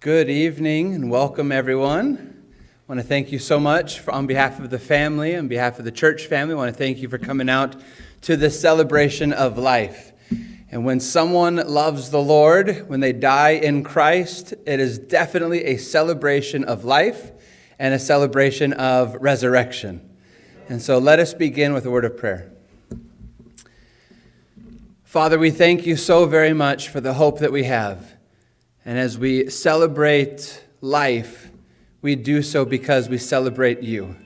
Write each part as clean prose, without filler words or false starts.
Good evening and welcome everyone. I want to thank you so much on behalf of the family, on behalf of the church family. I want to thank you for coming out to this celebration of life. And when someone loves the Lord, when they die in Christ, it is definitely a celebration of life and a celebration of resurrection. And so let us begin with a word of prayer. Father, we thank you so very much for the hope that we have. And as we celebrate life, we do so because we celebrate you.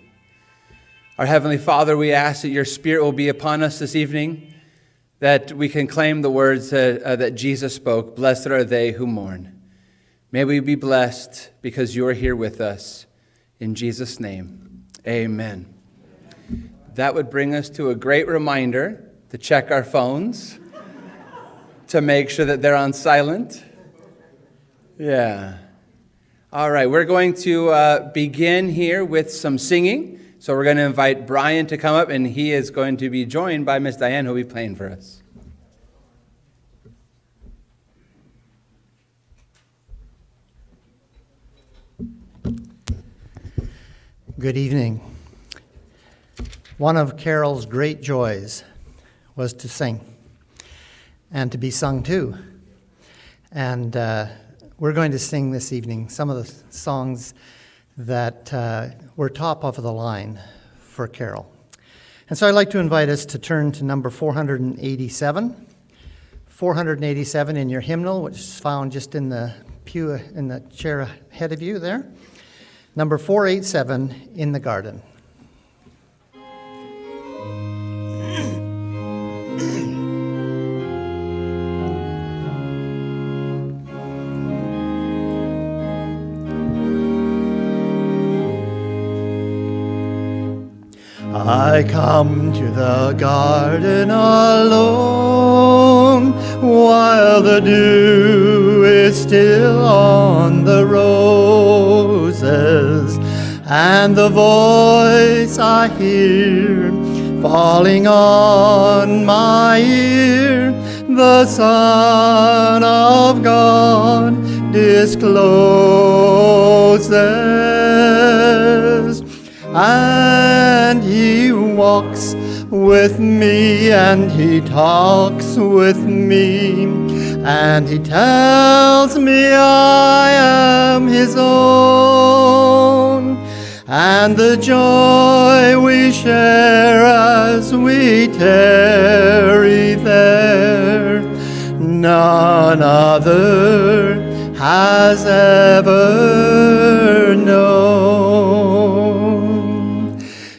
Our Heavenly Father, we ask that your Spirit will be upon us this evening, that we can claim the words that Jesus spoke, "Blessed are they who mourn." May we be blessed because you are here with us. In Jesus' name, amen. That would bring us to a great reminder to check our phones, to make sure that they're on silent. Yeah. All right, we're going to begin here with some singing. So we're going to invite Brian to come up, and he is going to be joined by Miss Diane, who will be playing for us. Good evening. One of Carol's great joys was to sing, and to be sung to. And we're going to sing this evening some of the songs that were top of the line for Carol. And so I'd like to invite us to turn to number 487. 487 in your hymnal, which is found just in the pew, in the chair ahead of you there. Number 487, In the Garden. I come to the garden alone, while the dew is still on the roses, and the voice I hear falling on my ear, the Son of God discloses. And he walks with me, and he talks with me, and he tells me I am his own. And the joy we share as we tarry there, none other has ever known.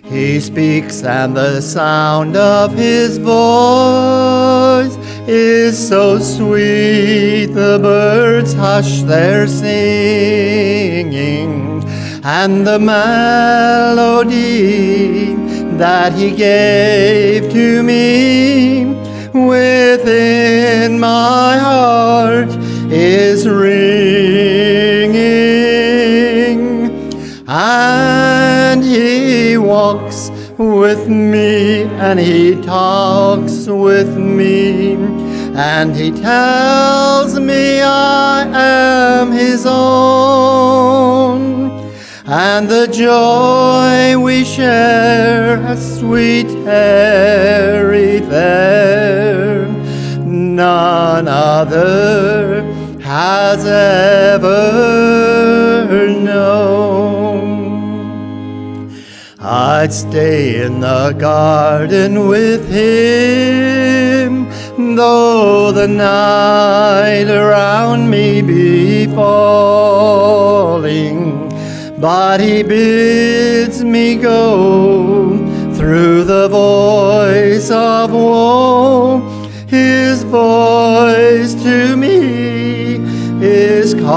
He speaks, and the sound of his voice is so sweet, the birds hush their singing, and the melody that he gave to me within my heart is ringing. And he walks with me, and he talks with me, and he tells me I am his own. And the joy we share as we tarry there, none other has ever known. I'd stay in the garden with him, though the night around me be falling. But he bids me go through the voice of woe. His voice to me is calling,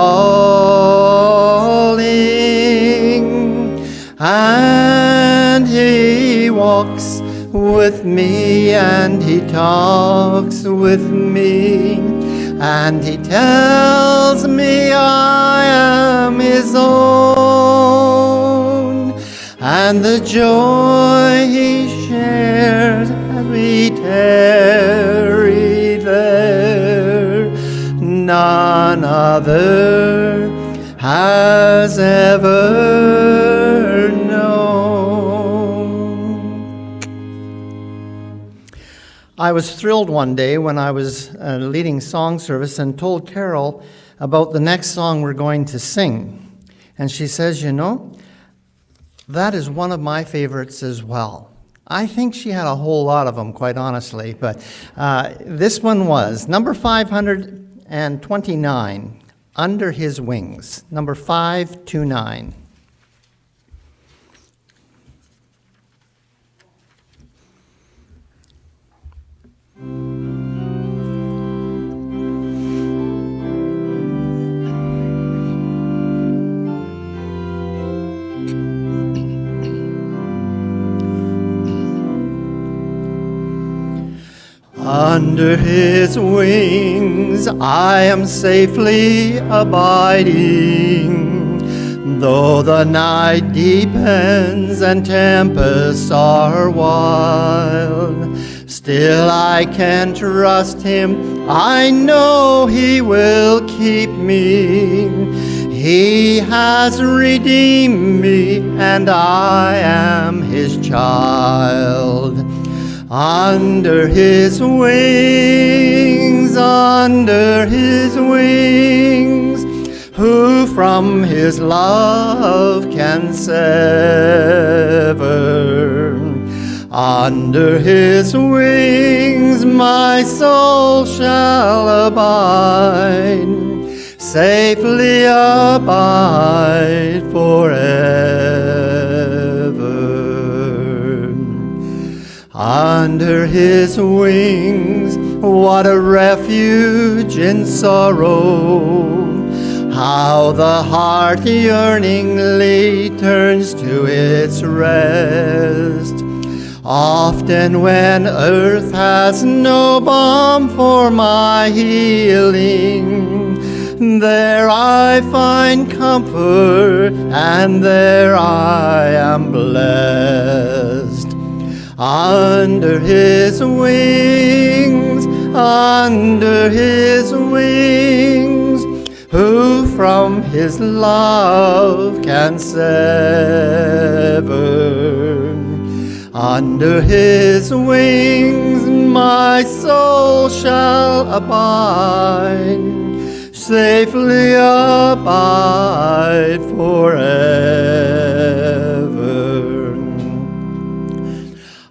and he walks with me, and he talks with me, and he tells me I am his own. And the joy he shares as we tarry there, none other has ever known. I was thrilled one day when I was leading song service and told Carol about the next song we're going to sing. And she says, you know, that is one of my favorites as well. I think she had a whole lot of them, quite honestly, but this one was number 529, Under His Wings, number 529. Under his wings I am safely abiding, though the night deepens and tempests are wild. Still I can trust him, I know he will keep me. He has redeemed me, and I am his child. Under his wings, who from his love can sever? Under his wings my soul shall abide, safely abide forever. Under his wings, what a refuge in sorrow. How the heart yearningly turns to its rest. Often when earth has no balm for my healing, there I find comfort, and there I am blessed. Under his wings, who from his love can sever? Under his wings my soul shall abide, safely abide forever.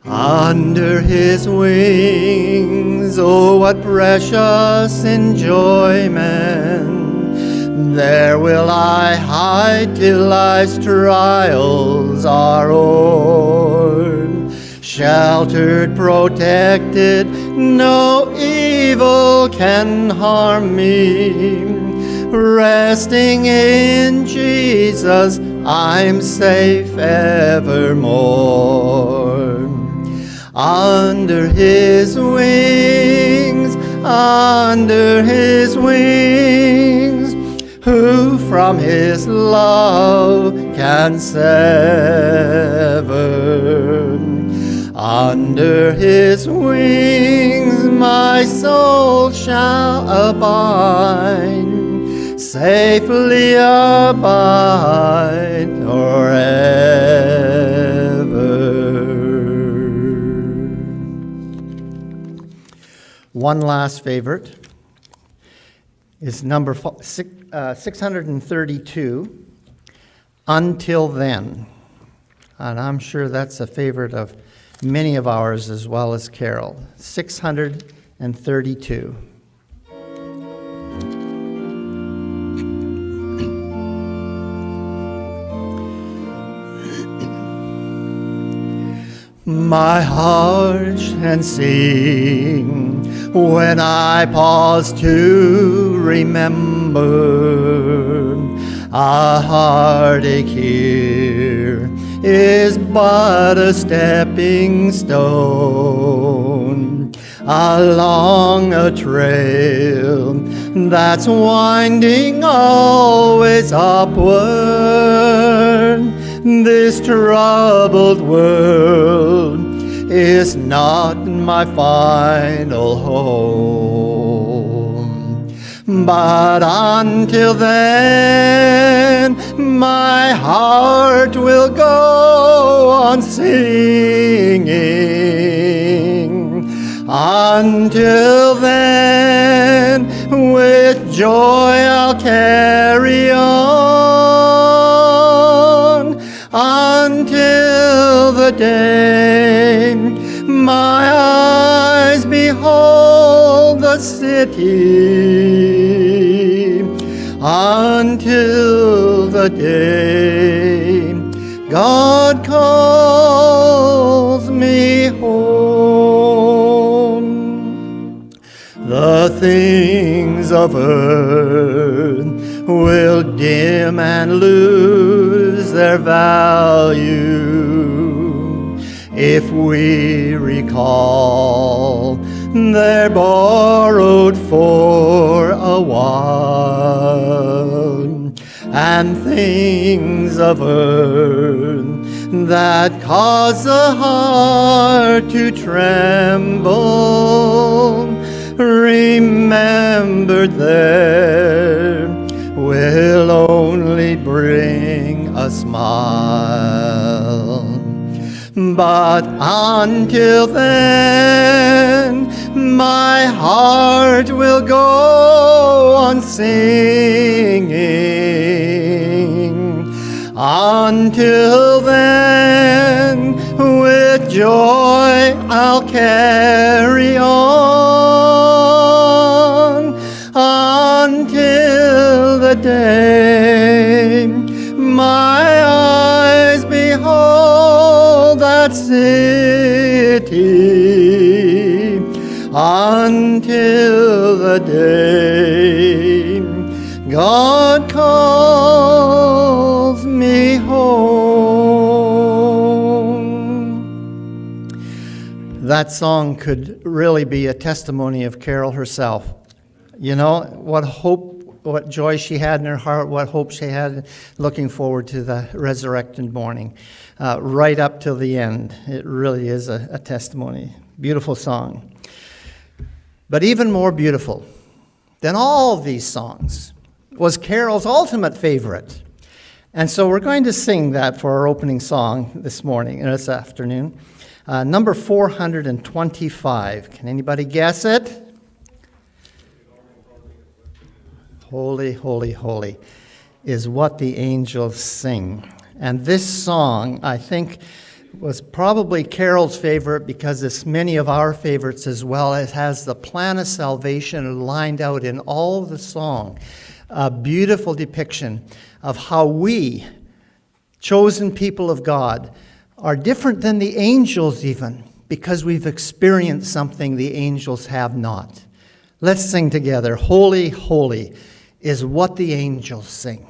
Under his wings, oh, what precious enjoyment! There will I hide till life's trials are o'er. Sheltered, protected, no evil can harm me. Resting in Jesus, I'm safe evermore. Under his wings, who from his love can sever? Under his wings my soul shall abide, safely abide forever. One last favorite is number 632, Until Then. And I'm sure that's a favorite of many of ours as well as Carol. 632. My heart can sing when I pause to remember. A heartache here is but a stepping stone along a trail that's winding always upward. This troubled world is not my final home. But until then, my heart will go on singing. Until then, with joy I'll carry on. Until the day my eyes behold the city, until the day God calls me home. The things of earth will dim and lose their value if we recall they're borrowed for a while. And things of earth that cause the heart to tremble, remembered there, will only bring a smile. But until then, my heart will go on singing. Until then, with joy I'll carry on. Until the day my eyes behold that city, until the day God calls me home. That song could really be a testimony of Carol herself. You know, what hope, what joy she had in her heart, what hope she had looking forward to the resurrected morning, right up till the end. It really is a testimony. Beautiful song. But even more beautiful than all of these songs was Carol's ultimate favorite. And so we're going to sing that for our opening song this morning, this afternoon. Number 425. Can anybody guess it? Holy, holy, holy is what the angels sing. And this song, I think, was probably Carol's favorite because it's many of our favorites as well. It has the plan of salvation lined out in all of the song. A beautiful depiction of how we, chosen people of God, are different than the angels even, because we've experienced something the angels have not. Let's sing together. Holy, holy is what the angels sing.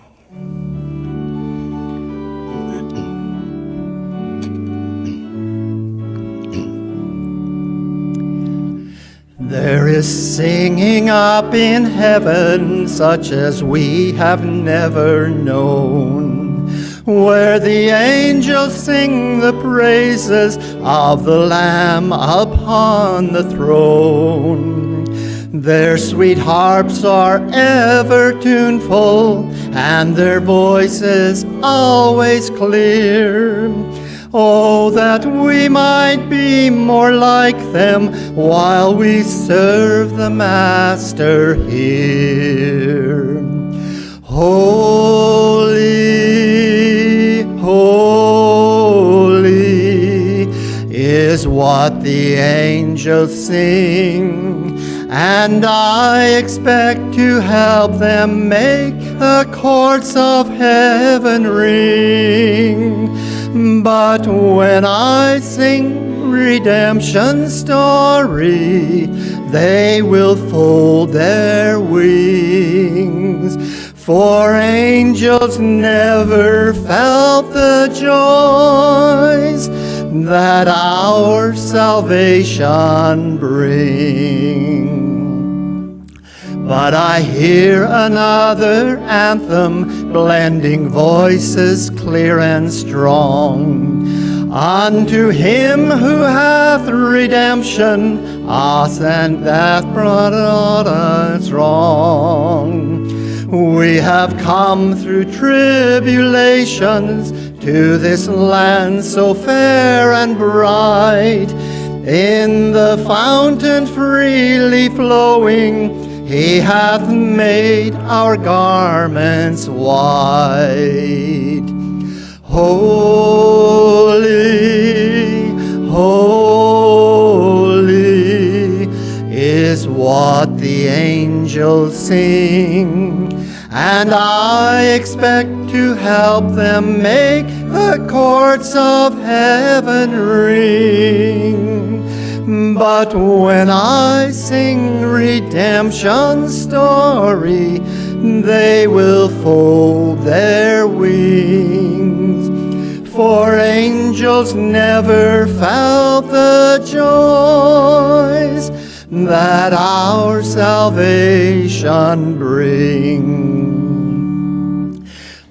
There is singing up in heaven such as we have never known, where the angels sing the praises of the Lamb upon the throne. Their sweet harps are ever tuneful, and their voices always clear. Oh, that we might be more like them while we serve the Master here. Holy, holy is what the angels sing, and I expect to help them make the courts of heaven ring. But when I sing redemption's story, they will fold their wings. For angels never felt the joys that our salvation brings. But I hear another anthem, blending voices clear and strong. Unto him who hath redemption, us and death brought us wrong. We have come through tribulations to this land so fair and bright. In the fountain freely flowing, He hath made our garments white. Holy, holy is what the angels sing, and I expect to help them make the courts of heaven ring. But when I sing redemption's story, they will fold their wings. For angels never felt the joys that our salvation brings.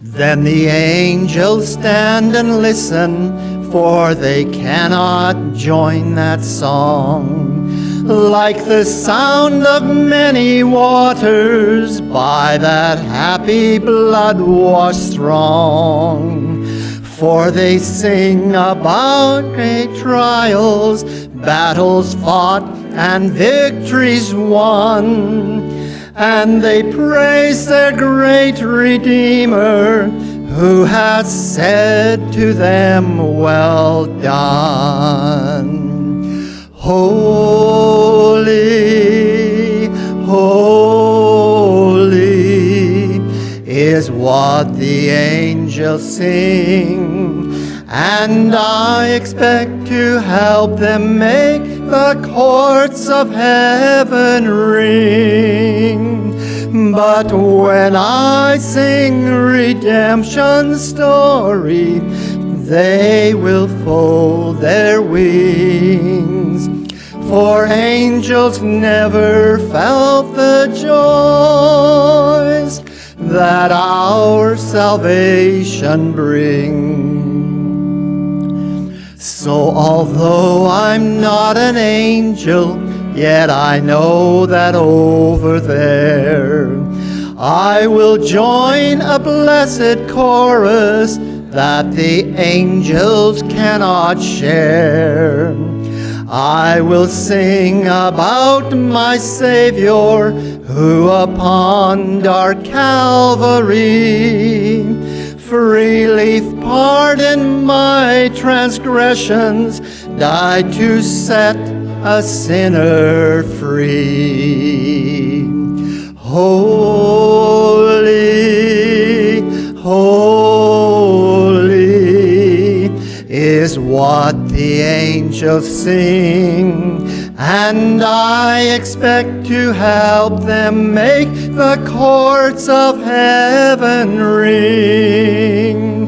Then the angels stand and listen, for they cannot join that song. Like the sound of many waters by that happy blood-washed throng. For they sing about great trials, battles fought, and victories won. And they praise their great Redeemer, who has said to them, well done. Holy, holy is what the angels sing, and I expect to help them make the courts of heaven ring. But when I sing redemption's story, they will fold their wings. For angels never felt the joys that our salvation brings. So although I'm not an angel, yet I know that over there I will join a blessed chorus that the angels cannot share. I will sing about my Savior, who upon dark Calvary freely pardoned my transgressions, died to set a sinner free. Holy, holy is what the angels sing, and I expect to help them make the courts of heaven ring.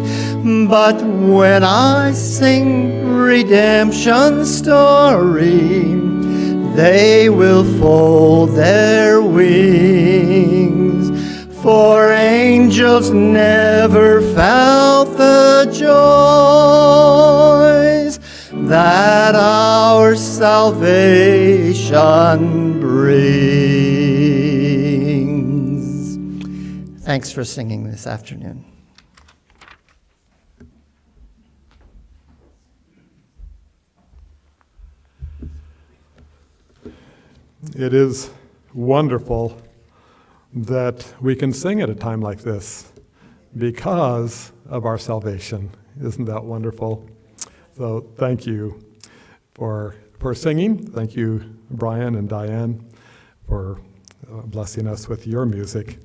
But when I sing redemption's story, they will fold their wings. For angels never felt the joys that our salvation brings. Thanks for singing this afternoon. It is wonderful that we can sing at a time like this because of our salvation. Isn't that wonderful? So thank you for singing. Thank you, Brian and Diane, for blessing us with your music.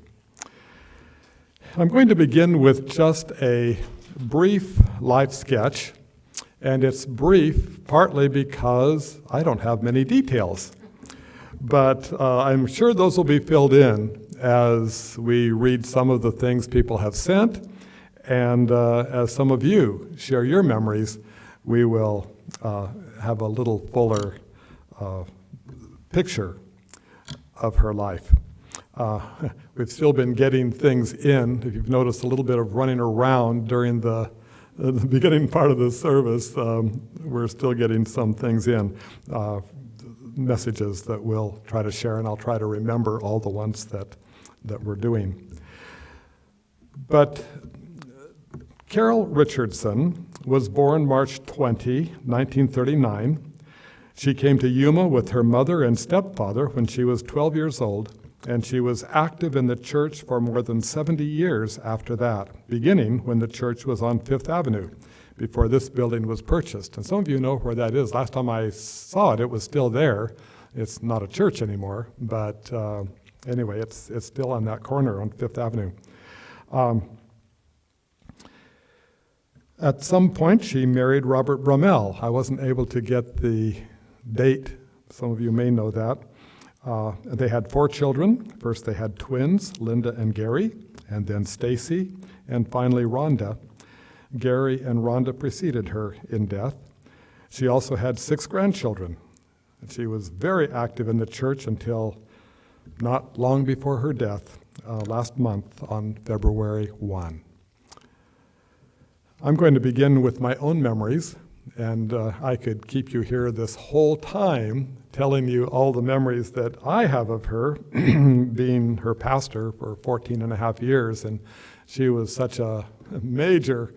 I'm going to begin with just a brief life sketch, and it's brief partly because I don't have many details. But I'm sure those will be filled in as we read some of the things people have sent, and as some of you share your memories, we will have a little fuller picture of her life. We've still been getting things in. If you've noticed a little bit of running around during the beginning part of the service, we're still getting some things in. Messages that we'll try to share, and I'll try to remember all the ones that we're doing. But Carol Richardson was born March 20, 1939. She came to Yuma with her mother and stepfather when she was 12 years old, and she was active in the church for more than 70 years after that, beginning when the church was on Fifth Avenue, before this building was purchased. And some of you know where that is. Last time I saw it, it was still there. It's not a church anymore, but anyway, it's still on that corner on Fifth Avenue. At some point, she married Robert Brummel. I wasn't able to get the date. Some of you may know that. They had 4 children. First, they had twins, Linda and Gary, and then Stacy, and finally Rhonda. Gary and Rhonda preceded her in death. She also had 6 grandchildren. And she was very active in the church until not long before her death, last month on February 1. I'm going to begin with my own memories, and I could keep you here this whole time telling you all the memories that I have of her, being her pastor for 14 and a half years, and she was such a major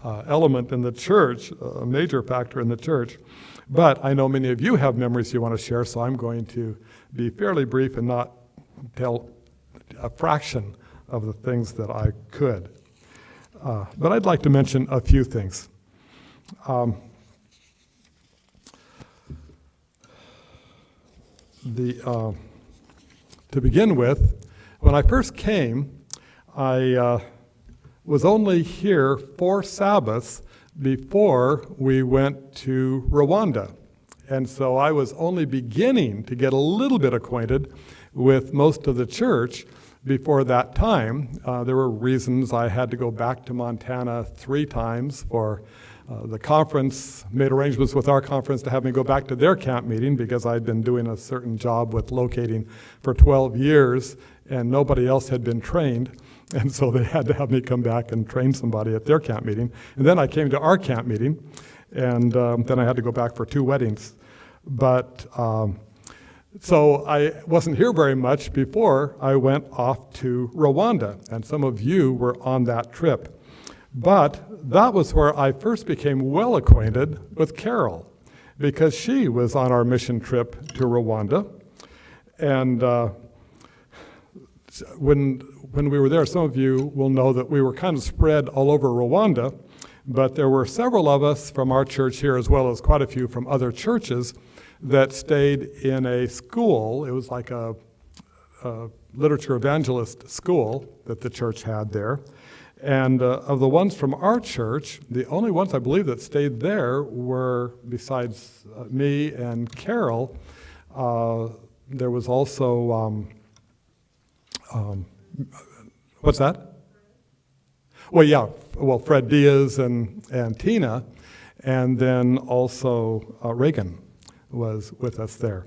element in the church, a major factor in the church. But I know many of you have memories you want to share, so I'm going to be fairly brief and not tell a fraction of the things that I could. But I'd like to mention a few things. To begin with, when I first came, I was only here 4 Sabbaths before we went to Rwanda. And so I was only beginning to get a little bit acquainted with most of the church before that time. There were reasons I had to go back to Montana 3 times for the conference, made arrangements with our conference to have me go back to their camp meeting because I'd been doing a certain job with locating for 12 years and nobody else had been trained. And so they had to have me come back and train somebody at their camp meeting. And then I came to our camp meeting, and then I had to go back for 2 weddings. But so I wasn't here very much before I went off to Rwanda, and some of you were on that trip. But that was where I first became well acquainted with Carol, because she was on our mission trip to Rwanda. And when we were there, some of you will know that we were kind of spread all over Rwanda, but there were several of us from our church here, as well as quite a few from other churches, that stayed in a school. It was like a literature evangelist school that the church had there. And of the ones from our church, the only ones I believe that stayed there were, besides me and Carol, there was also, what's that? Well, yeah, Fred Diaz and Tina, and then also Reagan was with us there.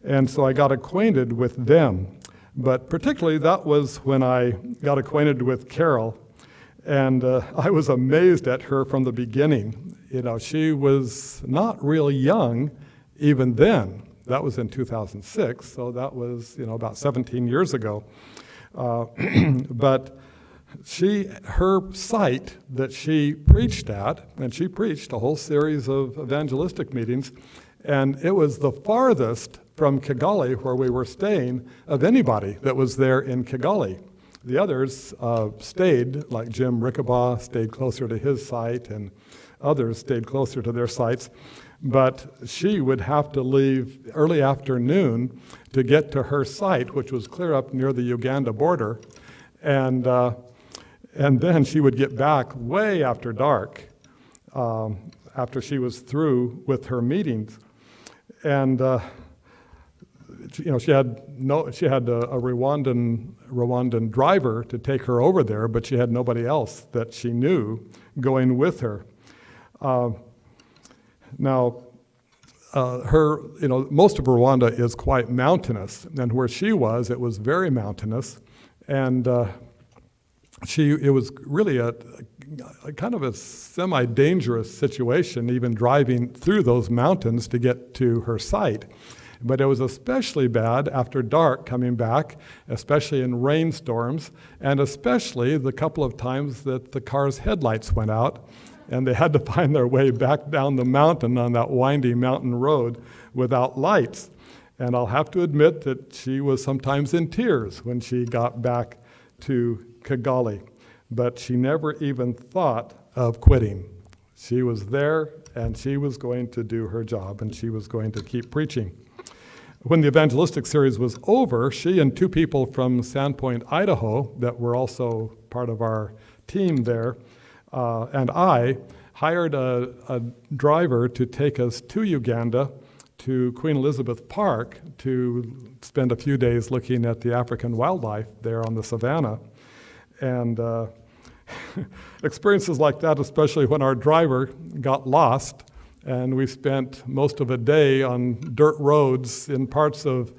And so I got acquainted with them. But particularly that was when I got acquainted with Carol. And I was amazed at her from the beginning. You know, she was not real young even then. That was in 2006, so that was, about 17 years ago. But her site that she preached at, and she preached a whole series of evangelistic meetings, and it was the farthest from Kigali, where we were staying, of anybody that was there in Kigali. The others stayed, like Jim Rickabaugh stayed closer to his site, and others stayed closer to their sites. But she would have to leave early afternoon to get to her site, which was clear up near the Uganda border. And then she would get back way after dark, after she was through with her meetings. And she had a Rwandan driver to take her over there, but she had nobody else that she knew going with her. Most of Rwanda is quite mountainous, and where she was, it was very mountainous, and it was really a kind of a semi-dangerous situation, even driving through those mountains to get to her site. But it was especially bad after dark coming back, especially in rainstorms, and especially the couple of times that the car's headlights went out, and they had to find their way back down the mountain on that windy mountain road without lights. And I'll have to admit that she was sometimes in tears when she got back to Kigali. But she never even thought of quitting. She was there, and she was going to do her job, and she was going to keep preaching. When the evangelistic series was over, she and two people from Sandpoint, Idaho, that were also part of our team there, and I hired a driver to take us to Uganda, to Queen Elizabeth Park, to spend a few days looking at the African wildlife there on the savannah. And experiences like that, especially when our driver got lost, and we spent most of a day on dirt roads in parts of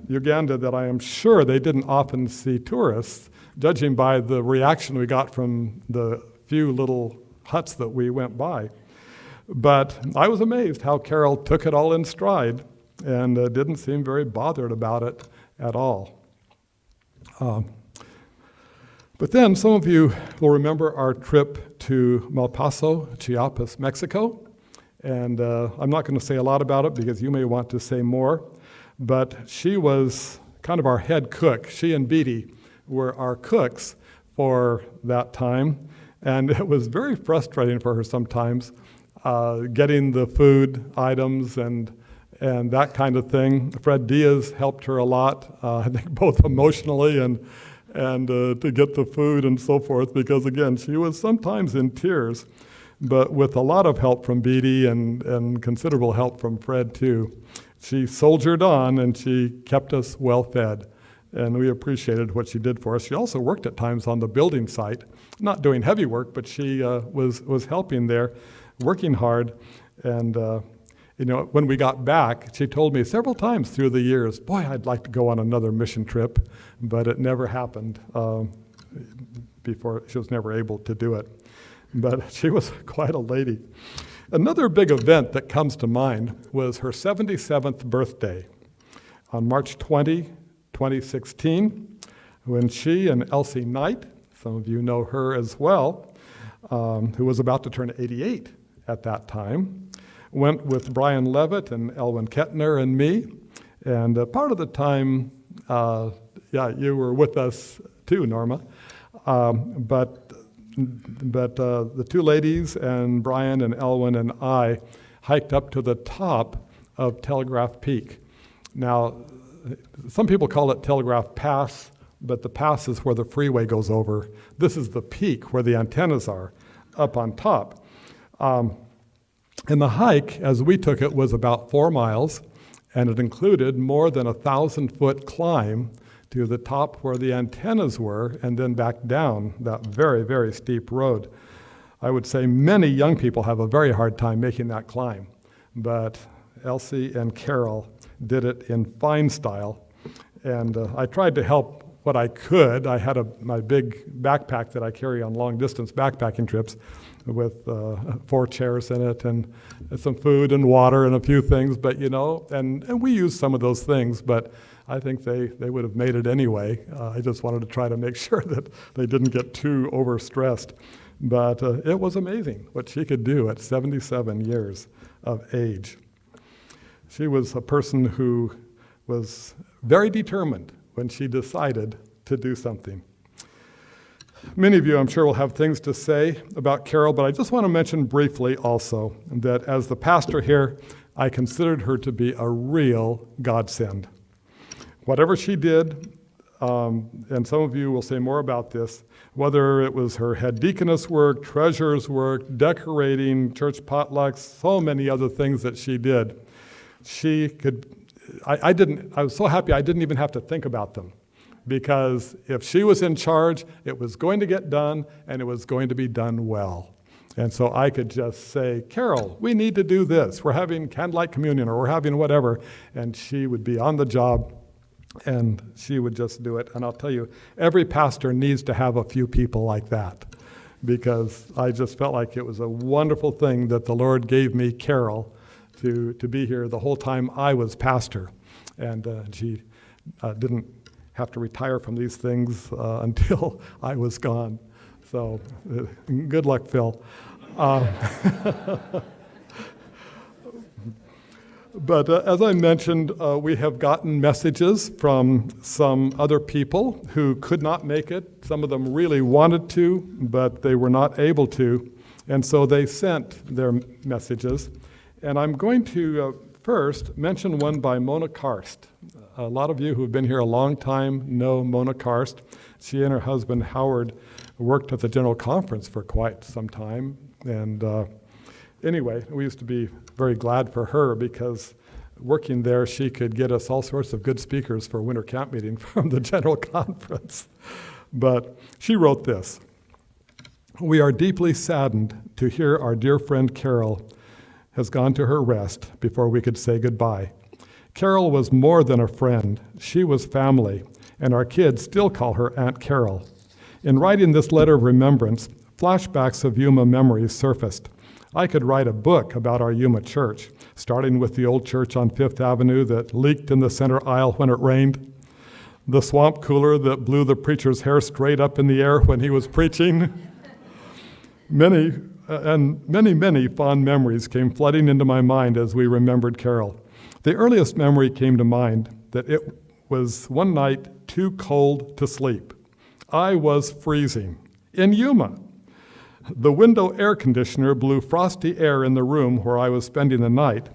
Uganda that I am sure they didn't often see tourists, judging by the reaction we got from the few little huts that we went by. But I was amazed how Carol took it all in stride and didn't seem very bothered about it at all. But then some of you will remember our trip to Malpaso, Chiapas, Mexico. And I'm not going to say a lot about it because you may want to say more. But she was kind of our head cook. She and Beatty were our cooks for that time. And it was very frustrating for her sometimes, getting the food items and that kind of thing. Fred Diaz helped her a lot, I think both emotionally and to get the food and so forth, because again, she was sometimes in tears, but with a lot of help from Beatty and considerable help from Fred too. She soldiered on and she kept us well fed, and we appreciated what she did for us. She also worked at times on the building site, not doing heavy work, but she was helping there, working hard. And when we got back, she told me several times through the years, boy, I'd like to go on another mission trip, but it never happened before. She was never able to do it. But she was quite a lady. Another big event that comes to mind was her 77th birthday on March 20, 2016, when she and Elsie Knight, some of you know her as well, who was about to turn 88 at that time, went with Brian Levitt and Elwin Kettner and me. And part of the time, you were with us too, Norma. But the two ladies and Brian and Elwin and I hiked up to the top of Telegraph Peak. Now, some people call it Telegraph Pass, but the pass is where the freeway goes over. This is the peak where the antennas are, up on top. And the hike, as we took it, was about 4 miles, and it included more than 1,000-foot climb to the top where the antennas were, and then back down that very, very steep road. I would say many young people have a very hard time making that climb, but Elsie and Carol did it in fine style, and I tried to help what I could. I had my big backpack that I carry on long-distance backpacking trips with 4 chairs in it and some food and water and a few things, but and we used some of those things, but I think they would have made it anyway. I just wanted to try to make sure that they didn't get too overstressed. But it was amazing what she could do at 77 years of age. She was a person who was very determined when she decided to do something. Many of you, I'm sure, will have things to say about Carol, but I just want to mention briefly also that as the pastor here, I considered her to be a real godsend. Whatever she did, and some of you will say more about this, whether it was her head deaconess work, treasurer's work, decorating, church potlucks, so many other things that she did. I was so happy I didn't even have to think about them, because if she was in charge, it was going to get done, and it was going to be done well. And so I could just say, Carol, we need to do this. We're having candlelight communion, or we're having whatever, and she would be on the job, and she would just do it. And I'll tell you, every pastor needs to have a few people like that, because I just felt like it was a wonderful thing that the Lord gave me Carol to be here the whole time I was pastor. And she didn't have to retire from these things until I was gone. So good luck, Phil. But as I mentioned, we have gotten messages from some other people who could not make it. Some of them really wanted to, but they were not able to. And so they sent their messages. And I'm going to first mention one by Mona Karst. A lot of you who have been here a long time know Mona Karst. She and her husband Howard worked at the General Conference for quite some time. And anyway, we used to be very glad for her because working there, she could get us all sorts of good speakers for winter camp meeting from the General Conference. But she wrote this: "We are deeply saddened to hear our dear friend Carol has gone to her rest before we could say goodbye. Carol was more than a friend. She was family, and our kids still call her Aunt Carol. In writing this letter of remembrance, flashbacks of Yuma memories surfaced. I could write a book about our Yuma church, starting with the old church on Fifth Avenue that leaked in the center aisle when it rained, the swamp cooler that blew the preacher's hair straight up in the air when he was preaching. Many fond memories came flooding into my mind as we remembered Carol. The earliest memory came to mind that it was one night too cold to sleep. I was freezing in Yuma. The window air conditioner blew frosty air in the room where I was spending the night,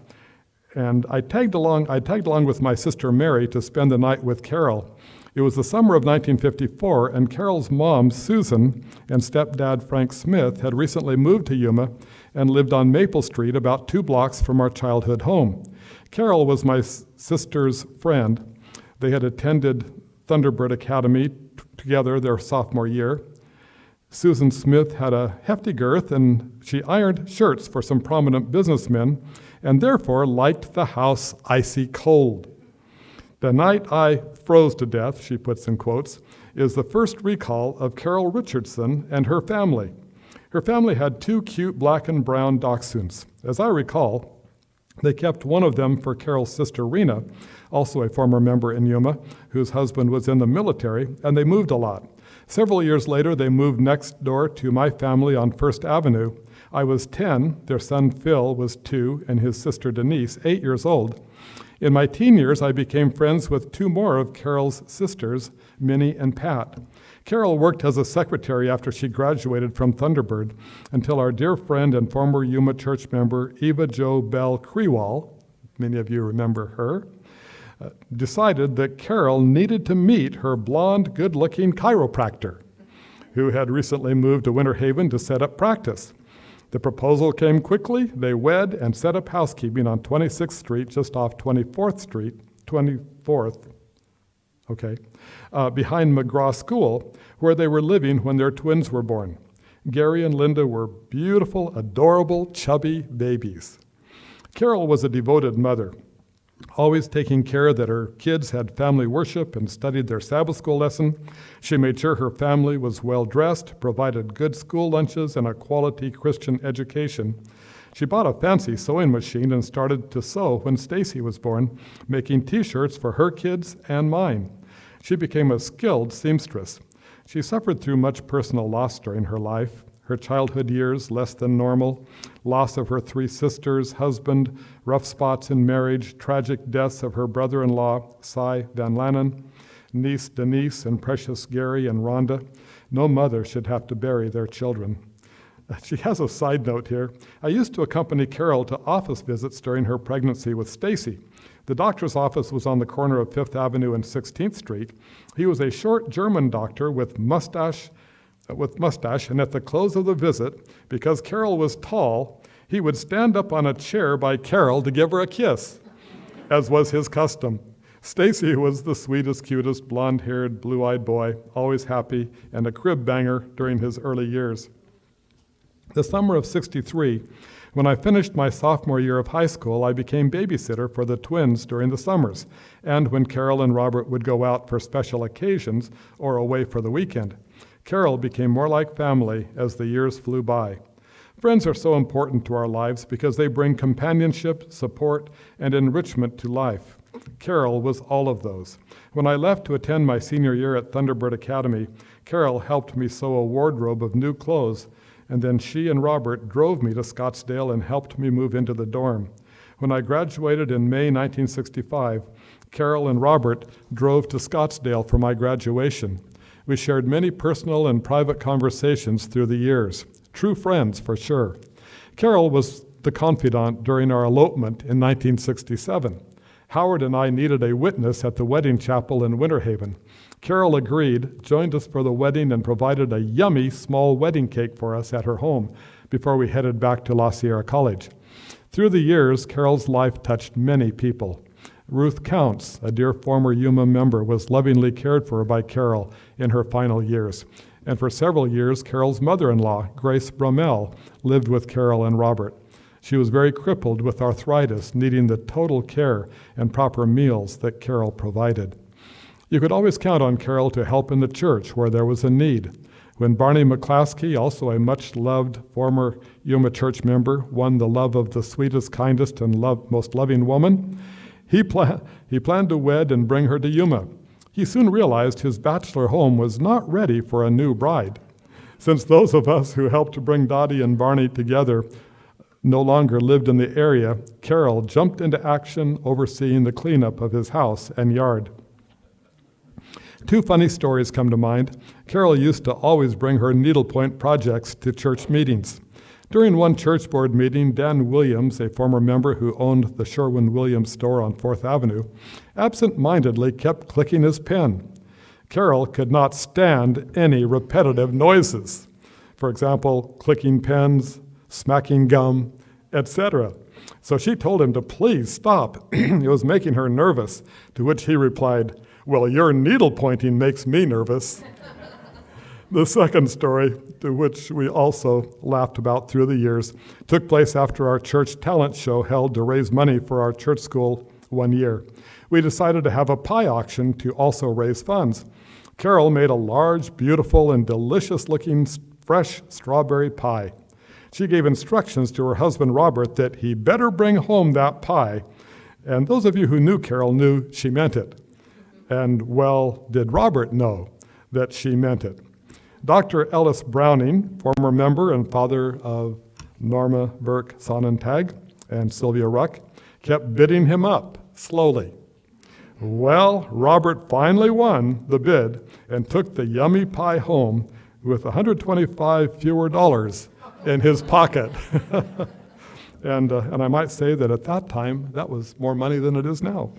and I tagged along with my sister Mary to spend the night with Carol. It was the summer of 1954, and Carol's mom, Susan, and stepdad, Frank Smith, had recently moved to Yuma and lived on Maple Street about 2 blocks from our childhood home. Carol was my sister's friend. They had attended Thunderbird Academy together their sophomore year. Susan Smith had a hefty girth, and she ironed shirts for some prominent businessmen, and therefore liked the house icy cold. The night I froze to death, she puts in quotes, is the first recall of Carol Richardson and her family. Her family had 2 cute black and brown dachshunds. As I recall, they kept one of them for Carol's sister Rena, also a former member in Yuma, whose husband was in the military, and they moved a lot. Several years later, they moved next door to my family on First Avenue. I was 10, their son Phil was 2, and his sister Denise, 8 years old. In my teen years, I became friends with 2 more of Carol's sisters, Minnie and Pat. Carol worked as a secretary after she graduated from Thunderbird until our dear friend and former Yuma church member, Eva Jo Bell Krewall, many of you remember her, decided that Carol needed to meet her blonde, good-looking chiropractor, who had recently moved to Winter Haven to set up practice. The proposal came quickly. They wed and set up housekeeping on 26th Street, just off 24th Street, behind McGraw School, where they were living when their twins were born. Gary and Linda were beautiful, adorable, chubby babies. Carol was a devoted mother, always taking care that her kids had family worship and studied their Sabbath school lesson. She made sure her family was well-dressed, provided good school lunches, and a quality Christian education. She bought a fancy sewing machine and started to sew when Stacy was born, making T-shirts for her kids and mine. She became a skilled seamstress. She suffered through much personal loss during her life. Her childhood years, less than normal, loss of her 3 sisters, husband, rough spots in marriage, tragic deaths of her brother-in-law, Cy Van Lannen, niece Denise, and precious Gary and Rhonda. No mother should have to bury their children. She has a side note here. I used to accompany Carol to office visits during her pregnancy with Stacy. The doctor's office was on the corner of 5th Avenue and 16th Street. He was a short German doctor with mustache, and at the close of the visit, because Carol was tall, he would stand up on a chair by Carol to give her a kiss, as was his custom. Stacy was the sweetest, cutest, blonde-haired, blue-eyed boy, always happy, and a crib banger during his early years. The summer of '63, when I finished my sophomore year of high school, I became babysitter for the twins during the summers, and when Carol and Robert would go out for special occasions or away for the weekend. Carol became more like family as the years flew by. Friends are so important to our lives because they bring companionship, support, and enrichment to life. Carol was all of those. When I left to attend my senior year at Thunderbird Academy, Carol helped me sew a wardrobe of new clothes, and then she and Robert drove me to Scottsdale and helped me move into the dorm. When I graduated in May 1965, Carol and Robert drove to Scottsdale for my graduation. We shared many personal and private conversations through the years. True friends, for sure. Carol was the confidant during our elopement in 1967. Howard and I needed a witness at the wedding chapel in Winter Haven. Carol agreed, joined us for the wedding, and provided a yummy small wedding cake for us at her home before we headed back to La Sierra College. Through the years, Carol's life touched many people. Ruth Counts, a dear former Yuma member, was lovingly cared for by Carol in her final years. And for several years, Carol's mother-in-law, Grace Brummel, lived with Carol and Robert. She was very crippled with arthritis, needing the total care and proper meals that Carol provided. You could always count on Carol to help in the church where there was a need. When Barney McClaskey, also a much-loved former Yuma church member, won the love of the sweetest, kindest, and most loving woman, he planned to wed and bring her to Yuma. He soon realized his bachelor home was not ready for a new bride. Since those of us who helped to bring Dottie and Barney together no longer lived in the area, Carol jumped into action overseeing the cleanup of his house and yard. Two funny stories come to mind. Carol used to always bring her needlepoint projects to church meetings. During one church board meeting, Dan Williams, a former member who owned the Sherwin-Williams store on 4th Avenue, absent-mindedly kept clicking his pen. Carol could not stand any repetitive noises. For example, clicking pens, smacking gum, etc. So she told him to please stop. It was making her nervous, to which he replied, "Well, your needle pointing makes me nervous." The second story, to which we also laughed about through the years, took place after our church talent show held to raise money for our church school one year. We decided to have a pie auction to also raise funds. Carol made a large, beautiful, and delicious-looking fresh strawberry pie. She gave instructions to her husband, Robert, that he better bring home that pie. And those of you who knew Carol knew she meant it. And, well, did Robert know that she meant it? Dr. Ellis Browning, former member and father of Norma Burke Sonnentag and Sylvia Ruck, kept bidding him up slowly. Well, Robert finally won the bid and took the yummy pie home with $125 fewer dollars in his pocket. And I might say that at that time, that was more money than it is now.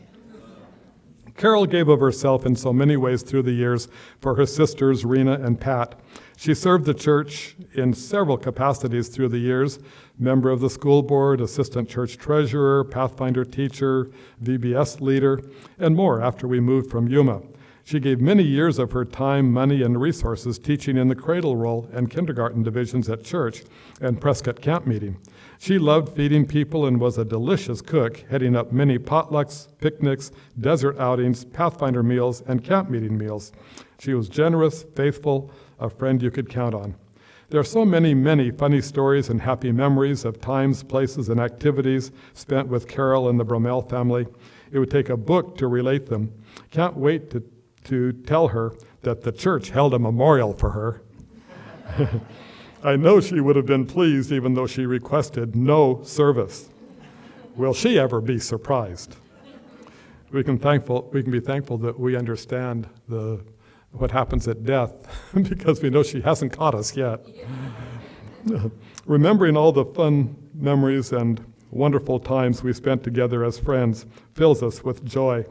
Carol gave of herself in so many ways through the years for her sisters, Rena and Pat. She served the church in several capacities through the years: member of the school board, assistant church treasurer, Pathfinder teacher, VBS leader, and more after we moved from Yuma. She gave many years of her time, money, and resources teaching in the cradle roll and kindergarten divisions at church and Prescott Camp Meeting. She loved feeding people and was a delicious cook, heading up many potlucks, picnics, desert outings, Pathfinder meals, and camp meeting meals. She was generous, faithful, a friend you could count on. There are so many, many funny stories and happy memories of times, places, and activities spent with Carol and the Brummel family. It would take a book to relate them. Can't wait to tell her that the church held a memorial for her. I know she would have been pleased even though she requested no service. Will she ever be surprised? We can be thankful that we understand what happens at death because we know she hasn't caught us yet. Remembering all the fun memories and wonderful times we spent together as friends fills us with joy.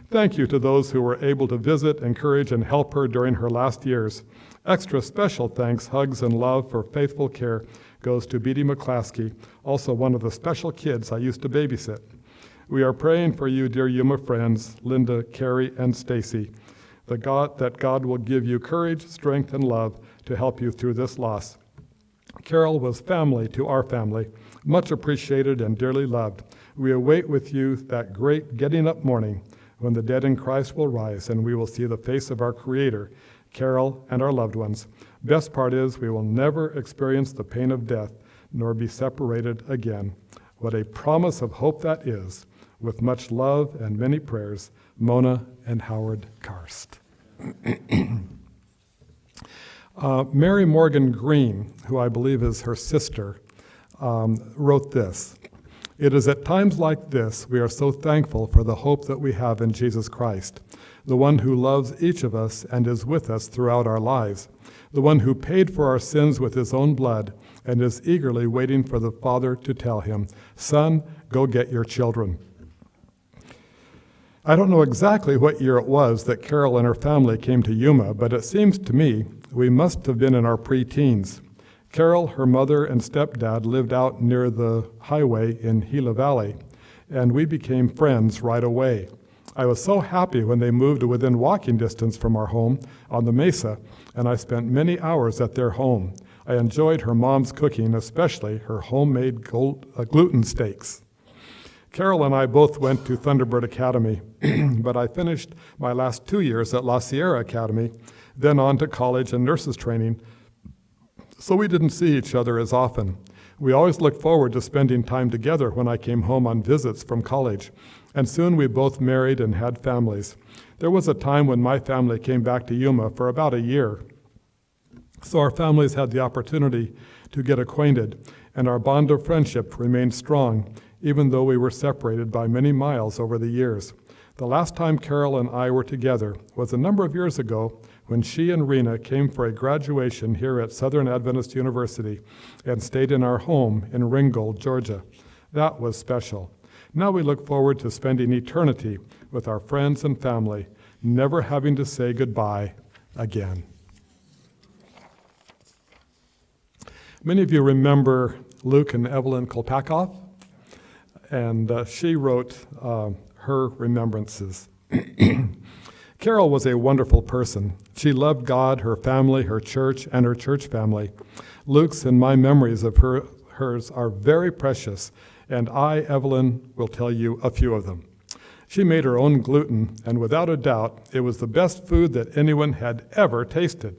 Thank you to those who were able to visit, encourage, and help her during her last years. Extra special thanks, hugs, and love for faithful care goes to Beatty McClaskey, also one of the special kids I used to babysit. We are praying for you, dear Yuma friends, Linda, Carrie, and Stacy, that God will give you courage, strength, and love to help you through this loss. Carol was family to our family, much appreciated and dearly loved. We await with you that great getting up morning when the dead in Christ will rise and we will see the face of our Creator, Carol, and our loved ones. Best part is we will never experience the pain of death, nor be separated again. What a promise of hope that is. With much love and many prayers, Mona and Howard Karst. Mary Morgan Green, who I believe is her sister, wrote this. It is at times like this we are so thankful for the hope that we have in Jesus Christ, the one who loves each of us and is with us throughout our lives, the one who paid for our sins with his own blood and is eagerly waiting for the Father to tell him, "Son, go get your children." I don't know exactly what year it was that Carol and her family came to Yuma, but it seems to me we must have been in our pre-teens. Carol, her mother, and stepdad lived out near the highway in Gila Valley, and we became friends right away. I was so happy when they moved to within walking distance from our home on the mesa, and I spent many hours at their home. I enjoyed her mom's cooking, especially her homemade gluten steaks. Carol and I both went to Thunderbird Academy, but I finished my last 2 years at La Sierra Academy, then on to college and nurses training, so we didn't see each other as often. We always looked forward to spending time together when I came home on visits from college, and soon we both married and had families. There was a time when my family came back to Yuma for about a year, so our families had the opportunity to get acquainted, and our bond of friendship remained strong, even though we were separated by many miles over the years. The last time Carol and I were together was a number of years ago when she and Rena came for a graduation here at Southern Adventist University and stayed in our home in Ringgold, Georgia. That was special. Now we look forward to spending eternity with our friends and family, never having to say goodbye again. Many of you remember Luke and Evelyn Kolpakoff, and she wrote her remembrances. Carol was a wonderful person. She loved God, her family, her church, and her church family. Luke's and my memories of hers are very precious, and I, Evelyn, will tell you a few of them. She made her own gluten, and without a doubt, it was the best food that anyone had ever tasted.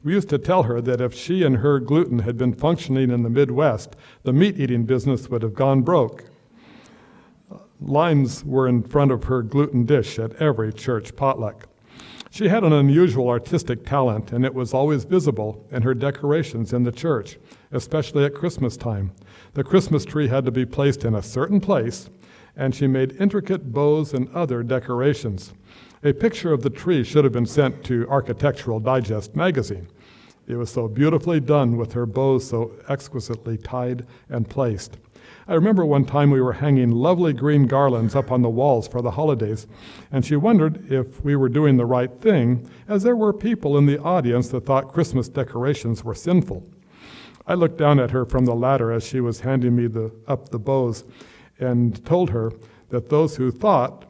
We used to tell her that if she and her gluten had been functioning in the Midwest, the meat-eating business would have gone broke. Lines were in front of her gluten dish at every church potluck. She had an unusual artistic talent, and it was always visible in her decorations in the church, especially at Christmas time. The Christmas tree had to be placed in a certain place, and she made intricate bows and other decorations. A picture of the tree should have been sent to Architectural Digest magazine. It was so beautifully done with her bows so exquisitely tied and placed. I remember one time we were hanging lovely green garlands up on the walls for the holidays, and she wondered if we were doing the right thing, as there were people in the audience that thought Christmas decorations were sinful. I looked down at her from the ladder as she was handing me up the bows and told her that those who thought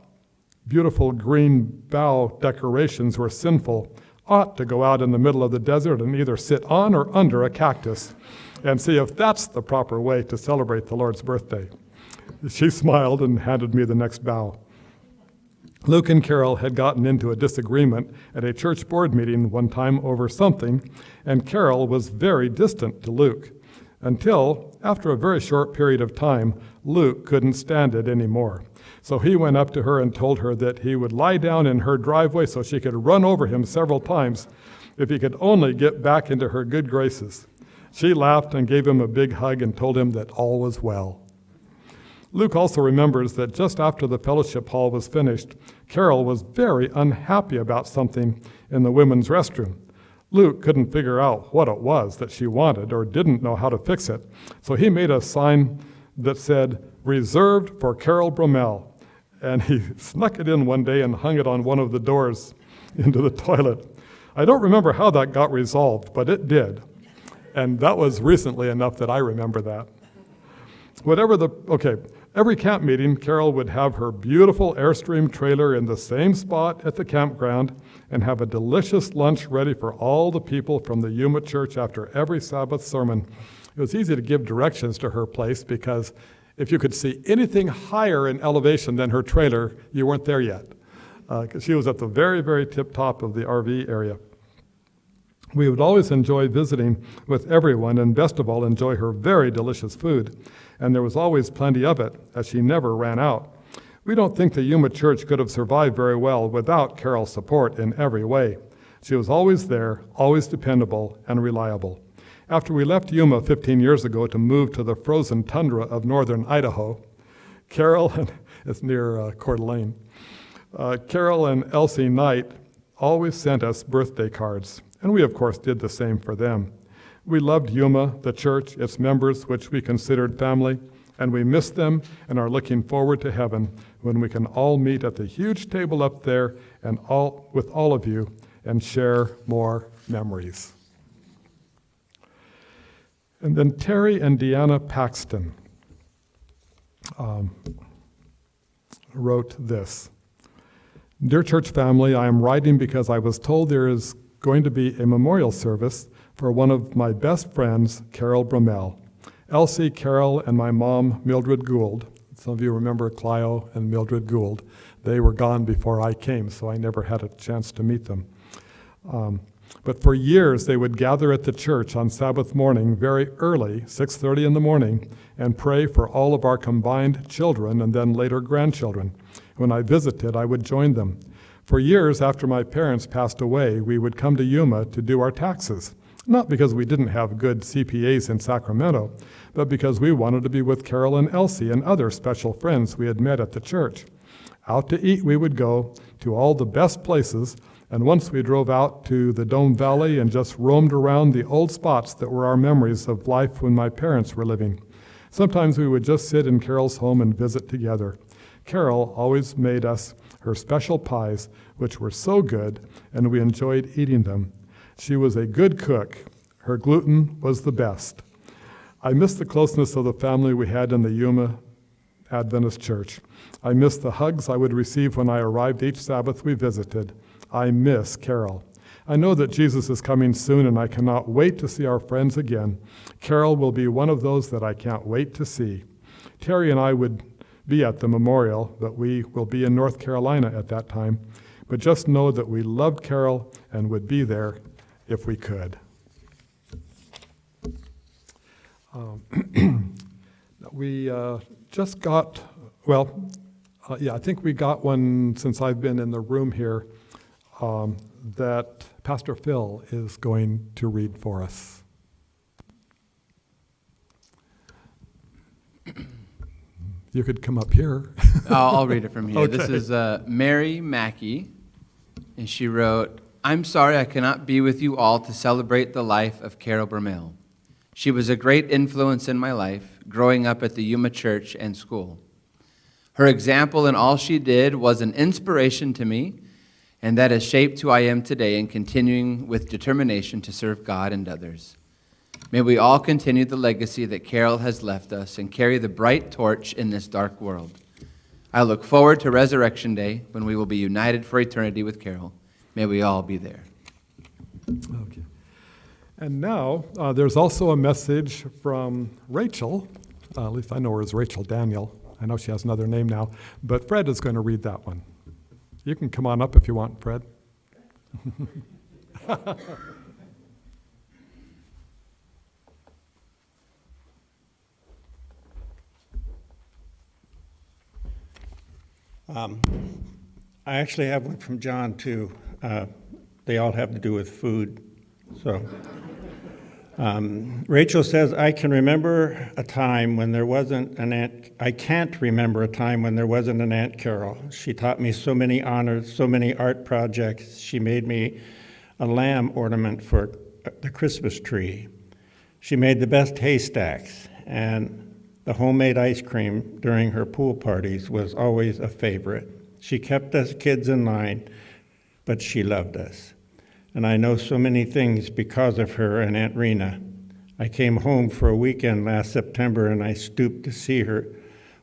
beautiful green bough decorations were sinful ought to go out in the middle of the desert and either sit on or under a cactus and see if that's the proper way to celebrate the Lord's birthday. She smiled and handed me the next bough. Luke and Carol had gotten into a disagreement at a church board meeting one time over something, and Carol was very distant to Luke, until, after a very short period of time, Luke couldn't stand it anymore. So he went up to her and told her that he would lie down in her driveway so she could run over him several times if he could only get back into her good graces. She laughed and gave him a big hug and told him that all was well. Luke also remembers that just after the fellowship hall was finished, Carol was very unhappy about something in the women's restroom. Luke couldn't figure out what it was that she wanted or didn't know how to fix it, so he made a sign that said, "Reserved for Carol Bromell," and he snuck it in one day and hung it on one of the doors into the toilet. I don't remember how that got resolved, but it did. And that was recently enough that I remember that. Every camp meeting, Carol would have her beautiful Airstream trailer in the same spot at the campground and have a delicious lunch ready for all the people from the Yuma church after every Sabbath sermon. It was easy to give directions to her place because if you could see anything higher in elevation than her trailer, you weren't there yet, because she was at the very, very tip top of the RV area. We would always enjoy visiting with everyone, and best of all, enjoy her very delicious food. And there was always plenty of it, as she never ran out. We don't think the Yuma Church could have survived very well without Carol's support in every way. She was always there, always dependable and reliable. After we left Yuma 15 years ago to move to the frozen tundra of northern Idaho, it's near Coeur d'Alene, Carol and Elsie Knight always sent us birthday cards, and we of course did the same for them. We loved Yuma, the church, its members, which we considered family, and we miss them and are looking forward to heaven when we can all meet at the huge table up there and with all of you and share more memories. And then Terry and Deanna Paxton wrote this. Dear church family, I am writing because I was told there is going to be a memorial service for one of my best friends, Carol Brummel. Elsie, Carol, and my mom, Mildred Gould. Some of you remember Clio and Mildred Gould. They were gone before I came, so I never had a chance to meet them. But for years, they would gather at the church on Sabbath morning very early, 6:30 in the morning, and pray for all of our combined children and then later grandchildren. When I visited, I would join them. For years after my parents passed away, we would come to Yuma to do our taxes. Not because we didn't have good CPAs in Sacramento, but because we wanted to be with Carol and Elsie and other special friends we had met at the church. Out to eat we would go to all the best places, and once we drove out to the Dome Valley and just roamed around the old spots that were our memories of life when my parents were living. Sometimes we would just sit in Carol's home and visit together. Carol always made us her special pies, which were so good, and we enjoyed eating them. She was a good cook. Her gluten was the best. I miss the closeness of the family we had in the Yuma Adventist Church. I miss the hugs I would receive when I arrived each Sabbath we visited. I miss Carol. I know that Jesus is coming soon, and I cannot wait to see our friends again. Carol will be one of those that I can't wait to see. Terry and I would be at the memorial, but we will be in North Carolina at that time. But just know that we loved Carol and would be there if we could. We just got, I think we got one since I've been in the room here that Pastor Phil is going to read for us. You could come up here. I'll read it from here. Okay. This is Mary Mackey, and she wrote, I'm sorry I cannot be with you all to celebrate the life of Carol Brummel. She was a great influence in my life, growing up at the Yuma Church and school. Her example in all she did was an inspiration to me, and that has shaped who I am today in continuing with determination to serve God and others. May we all continue the legacy that Carol has left us and carry the bright torch in this dark world. I look forward to Resurrection Day when we will be united for eternity with Carol. May we all be there. Okay. And now there's also a message from Rachel. At least I know her as Rachel Daniel. I know she has another name now, but Fred is going to read that one. You can come on up if you want, Fred. I actually have one from John, too. They all have to do with food. So, Rachel says, I can't remember a time when there wasn't an Aunt Carol. She taught me so many honors, so many art projects. She made me a lamb ornament for the Christmas tree. She made the best haystacks, and the homemade ice cream during her pool parties was always a favorite. She kept us kids in line, but she loved us. And I know so many things because of her and Aunt Rena. I came home for a weekend last September, and I stooped to see her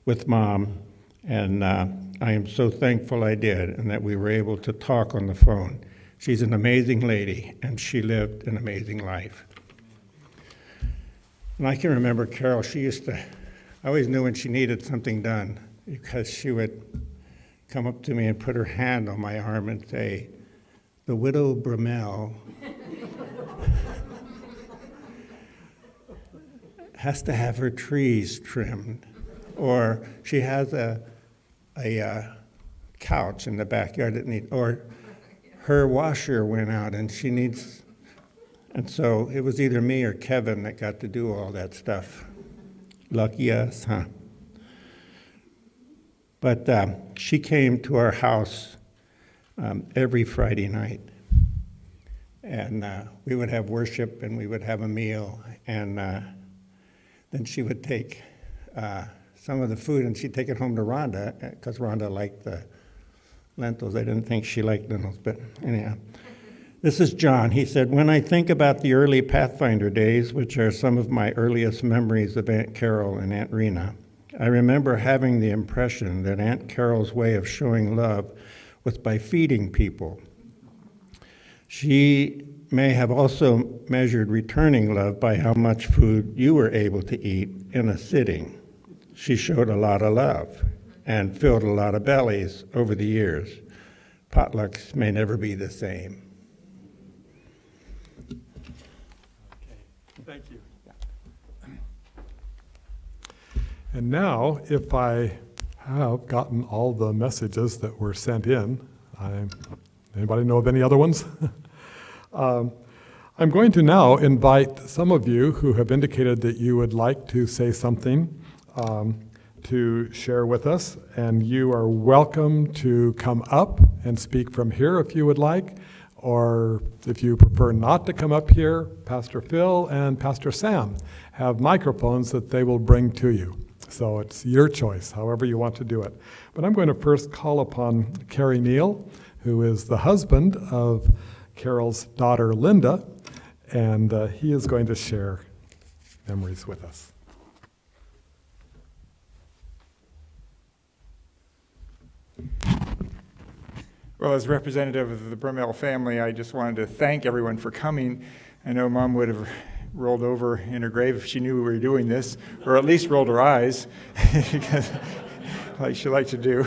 with Mom, and I am so thankful I did, and that we were able to talk on the phone. She's an amazing lady, and she lived an amazing life. And I can remember Carol, I always knew when she needed something done, because she would come up to me and put her hand on my arm and say, the widow Brummel has to have her trees trimmed, or she has a couch in the backyard that needs, or her washer went out and she needs, and so it was either me or Kevin that got to do all that stuff. Lucky us, huh? But she came to our house every Friday night, and we would have worship and we would have a meal, and then she would take some of the food and she'd take it home to Rhonda, because Rhonda liked the lentils. I didn't think she liked lentils, but anyhow. This is John. He said, when I think about the early Pathfinder days, which are some of my earliest memories of Aunt Carol and Aunt Rena, I remember having the impression that Aunt Carol's way of showing love was by feeding people. She may have also measured returning love by how much food you were able to eat in a sitting. She showed a lot of love and filled a lot of bellies over the years. Potlucks may never be the same. Thank you. And now, if I have gotten all the messages that were sent in, anybody know of any other ones? I'm going to now invite some of you who have indicated that you would like to say something to share with us, and you are welcome to come up and speak from here if you would like, or if you prefer not to come up here, Pastor Phil and Pastor Sam have microphones that they will bring to you. So it's your choice, however you want to do it. But I'm going to first call upon Kerry Neal, who is the husband of Carol's daughter, Linda, and he is going to share memories with us. Well, as representative of the Brummel family, I just wanted to thank everyone for coming. I know Mom would have rolled over in her grave if she knew we were doing this, or at least rolled her eyes, because, like she liked to do.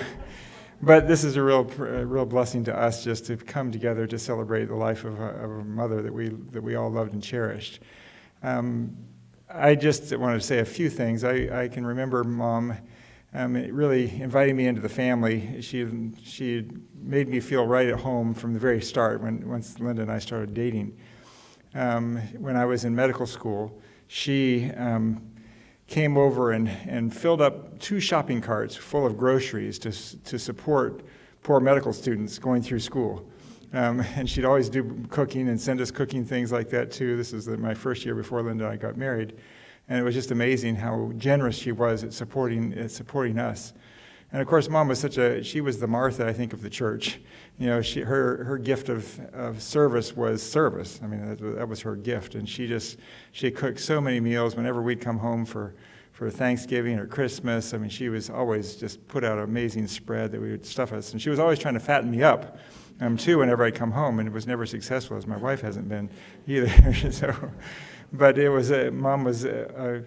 But this is a real blessing to us, just to come together to celebrate the life of a mother that we all loved and cherished. I just wanted to say a few things. I can remember Mom really inviting me into the family. She made me feel right at home from the very start once Linda and I started dating. When I was in medical school, she came over and filled up 2 shopping carts full of groceries to support poor medical students going through school. And she'd always do cooking and send us cooking things like that too. This was my first year before Linda and I got married. And it was just amazing how generous she was at supporting us. And of course, Mom was she was the Martha, I think, of the church. You know, her gift of service was service. I mean, that was her gift. And she cooked so many meals whenever we'd come home for Thanksgiving or Christmas. I mean, she was always just put out an amazing spread that we would stuff us. And she was always trying to fatten me up, too, whenever I'd come home. And it was never successful, as my wife hasn't been either. But Mom was a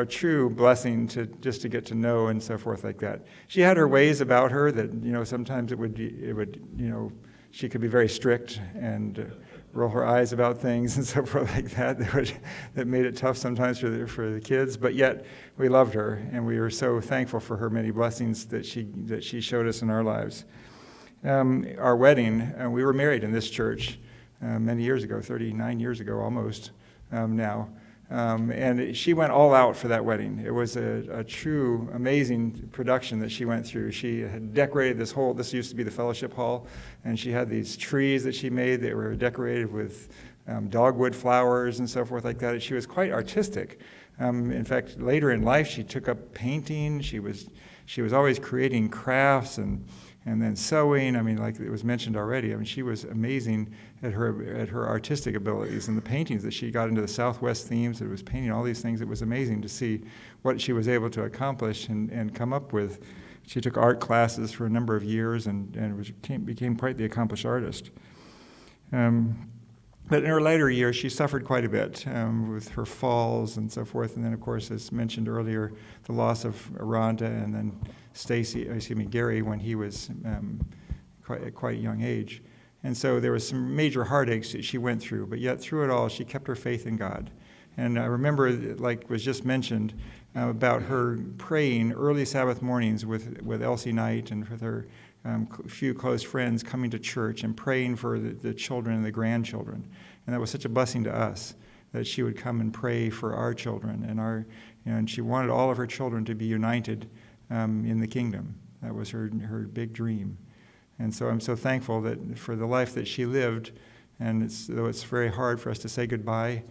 true blessing to get to know and so forth like that. She had her ways about her that, sometimes she could be very strict and roll her eyes about things and so forth like that. That made it tough sometimes for the kids. But yet we loved her, and we were so thankful for her many blessings that she showed us in our lives. Our wedding, we were married in this church many years ago, 39 years ago almost. Now. And she went all out for that wedding. It was a true, amazing production that she went through. She had decorated this used to be the fellowship hall, and she had these trees that she made that were decorated with dogwood flowers and so forth like that. And she was quite artistic. In fact, later in life, she took up painting. She was always creating crafts and then sewing. I mean, like it was mentioned already. I mean, she was amazing at her artistic abilities and the paintings that she got into the Southwest themes. It was painting all these things. It was amazing to see what she was able to accomplish and come up with. She took art classes for a number of years and became quite the accomplished artist. But in her later years, she suffered quite a bit with her falls and so forth. And then, of course, as mentioned earlier, the loss of Rhonda and then Gary when he was quite a young age. And so there was some major heartaches that she went through. But yet through it all, she kept her faith in God. And I remember, like was just mentioned, about her praying early Sabbath mornings with Elsie Knight and with her few close friends coming to church and praying for the children and the grandchildren. And that was such a blessing to us that she would come and pray for our children and she wanted all of her children to be united in the kingdom. That was her big dream. And so I'm so thankful that for the life that she lived, and though it's very hard for us to say goodbye,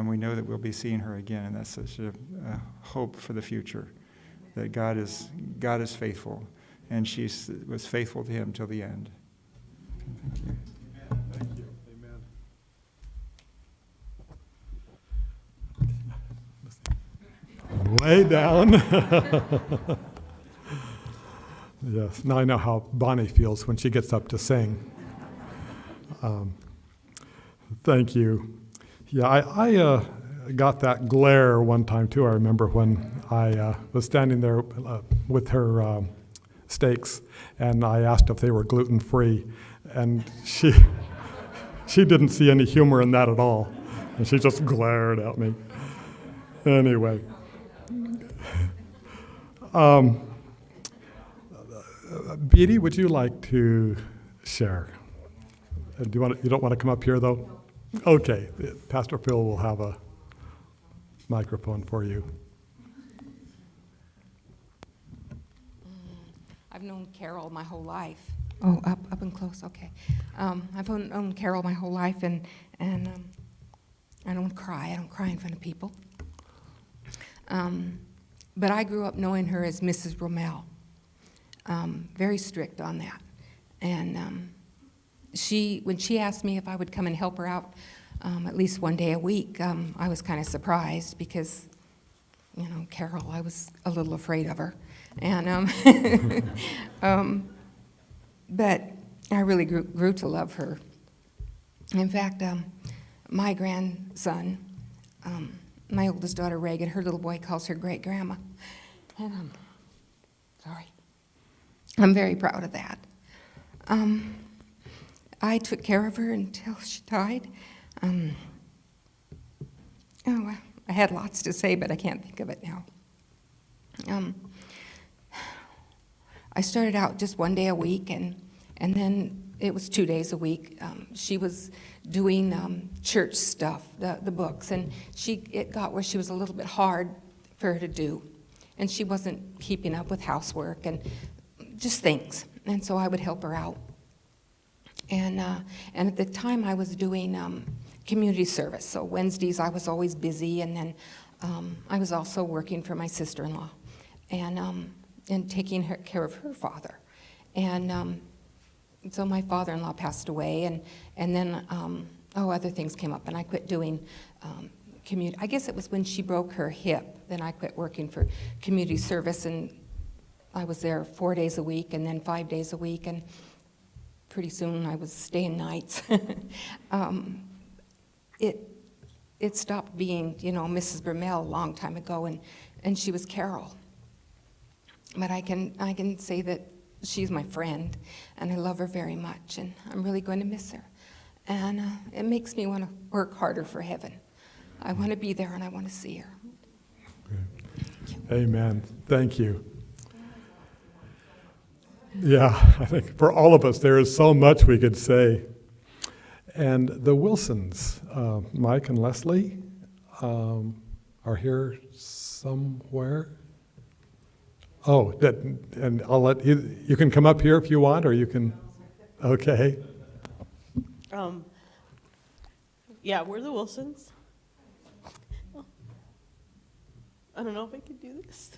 we know that we'll be seeing her again, and that's such a hope for the future, that God is faithful, and she was faithful to him till the end. Thank you. Thank you. Amen. Lay down. Yes, now I know how Bonnie feels when she gets up to sing. Thank you. Yeah, I got that glare one time too. I remember when I was standing there with her steaks, and I asked if they were gluten-free, and she didn't see any humor in that at all, and she just glared at me. Anyway. Beatty, would you like to share? You don't want to come up here, though? Okay, Pastor Phil will have a microphone for you. I've known Carol my whole life. Oh, up and close, okay. I've known Carol my whole life, and I don't cry. I don't cry in front of people. But I grew up knowing her as Mrs. Rommel. Very strict on that. And when she asked me if I would come and help her out at least one day a week, I was kind of surprised because, Carol, I was a little afraid of her. And but I really grew to love her. In fact, my grandson, my oldest daughter Reagan, her little boy calls her great grandma, and I'm very proud of that. I took care of her until she died. I had lots to say, but I can't think of it now. I started out just one day a week, and then it was 2 days a week. She was doing church stuff, the books, and it got where she was a little bit hard for her to do, and she wasn't keeping up with housework and just things, and so I would help her out. And at the time I was doing community service, so Wednesdays I was always busy, and then I was also working for my sister-in-law and taking care of her father. And so my father-in-law passed away, and then other things came up, and I quit doing community. I guess it was when she broke her hip, then I quit working for community service, and I was there 4 days a week and then 5 days a week, and pretty soon I was staying nights. It stopped being, Mrs. Bermel a long time ago, and she was Carol. But I can say that she's my friend, and I love her very much, and I'm really going to miss her. And it makes me want to work harder for heaven. I want to be there, and I want to see her. Amen. Thank you. Yeah, I think for all of us, there is so much we could say. And the Wilsons, Mike and Leslie, are here somewhere. Oh, and I'll let you can come up here if you want, or you can, okay. Yeah, we're the Wilsons. Oh. I don't know if I can do this.